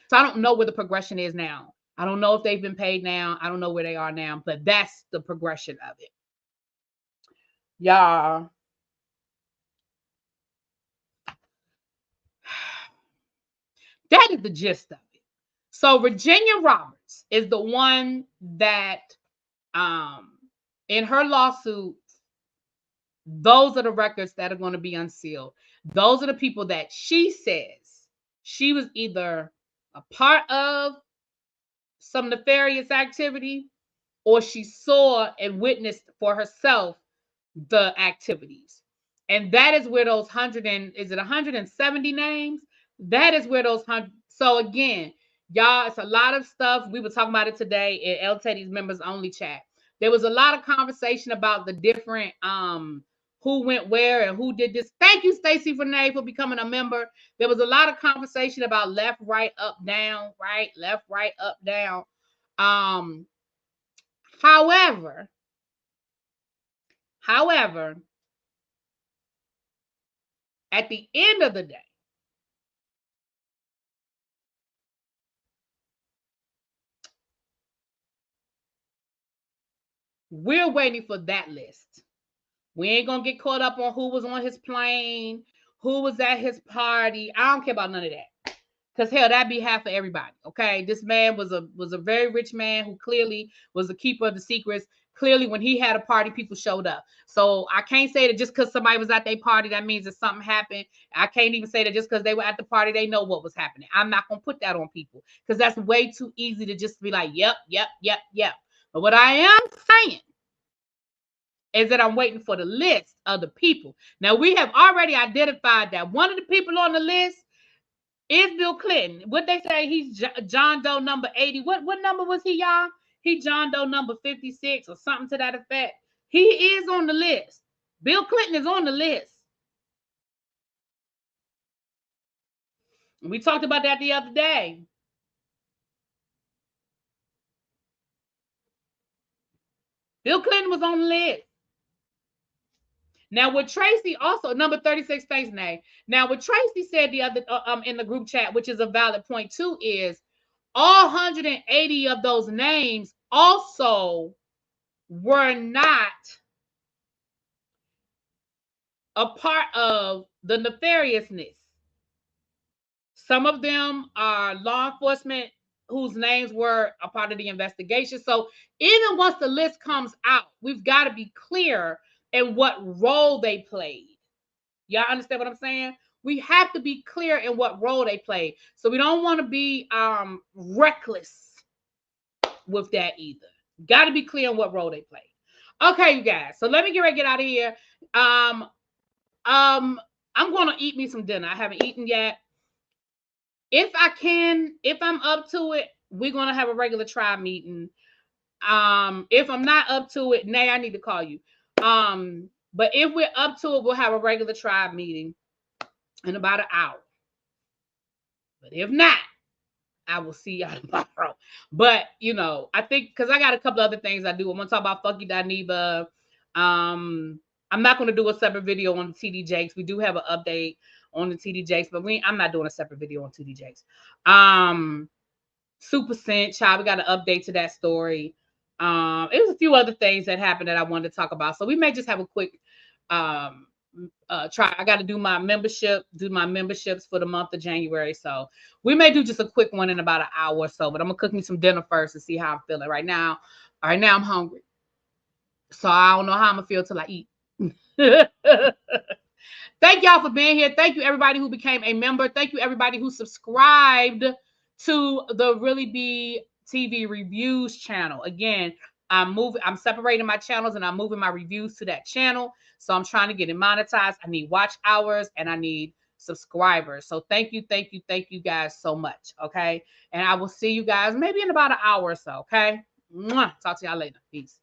So I don't know where the progression is now. I don't know if they've been paid now. I don't know where they are now, but that's the progression of it. Y'all. That is the gist of it. So Virginia Roberts is the one that in her lawsuit, those are the records that are going to be unsealed. Those are the people that she says she was either a part of some nefarious activity, or she saw and witnessed for herself the activities. And that is where those 170 names? That is where those 100. So again, y'all, it's a lot of stuff. We were talking about it today in El Teddy's members only chat. There was a lot of conversation about the different who went where and who did this. Thank you, Stacy Renee, for becoming a member. There was a lot of conversation about left, right, up, down, right, left, right, up, down. However, at the end of the day, We're waiting for that list. We ain't gonna get caught up on who was on his plane, who was at his party. I don't care about none of that. Cause hell, that'd be half for everybody. Okay, this man was a very rich man who clearly was a keeper of the secrets. Clearly, when he had a party, people showed up. So I can't say that just because somebody was at their party, that means that something happened. I can't even say that just because they were at the party, they know what was happening. I'm not gonna put that on people because that's way too easy to just be like, yep, yep, yep, yep. But what I am saying is that I'm waiting for the list of the people. Now, we have already identified that one of the people on the list is Bill Clinton. What they say, he's John Doe number 80. What number was he, y'all? He John Doe number 56 or something to that effect. He is on the list. Bill Clinton is on the list. We talked about that the other day. Bill Clinton was on the list. Now, what Tracy also, number 36, thanks, Nay. Now, what Tracy said the other in the group chat, which is a valid point too, is all 180 of those names also were not a part of the nefariousness. Some of them are law enforcement whose names were a part of the investigation. So even once the list comes out, we've got to be clear in what role they played. Y'all understand what I'm saying? We have to be clear in what role they play. So we don't want to be reckless with that either. Got to be clear on what role they play. Okay, you guys. So let me get out of here. I'm gonna eat me some dinner. I haven't eaten yet. If I can, if I'm up to it, we're gonna have a regular tribe meeting. If I'm not up to it, Nay, I need to call you. But if we're up to it, we'll have a regular tribe meeting in about an hour. But if not, I will see y'all tomorrow. But I think because I got a couple other things I do. I'm gonna talk about Fucky Daniva. I'm not gonna do a separate video on the TD Jakes. We do have an update on the TD Jakes, but I'm not doing a separate video on TD Jakes. Super Scent, child, we got an update to that story. It was a few other things that happened that I wanted to talk about. So we may just have a quick try. I got to do my memberships for the month of January. So we may do just a quick one in about an hour or so, but I'm gonna cook me some dinner first to see how I'm feeling right now. Right now I'm hungry. So I don't know how I'm gonna feel till I eat. Thank y'all for being here. Thank you everybody who became a member. Thank you everybody who subscribed to the Really Be TV reviews channel. Again, I'm separating my channels and I'm moving my reviews to that channel. So I'm trying to get it monetized. I need watch hours and I need subscribers. So thank you guys so much. Okay. And I will see you guys maybe in about an hour or so. Okay. Talk to y'all later. Peace.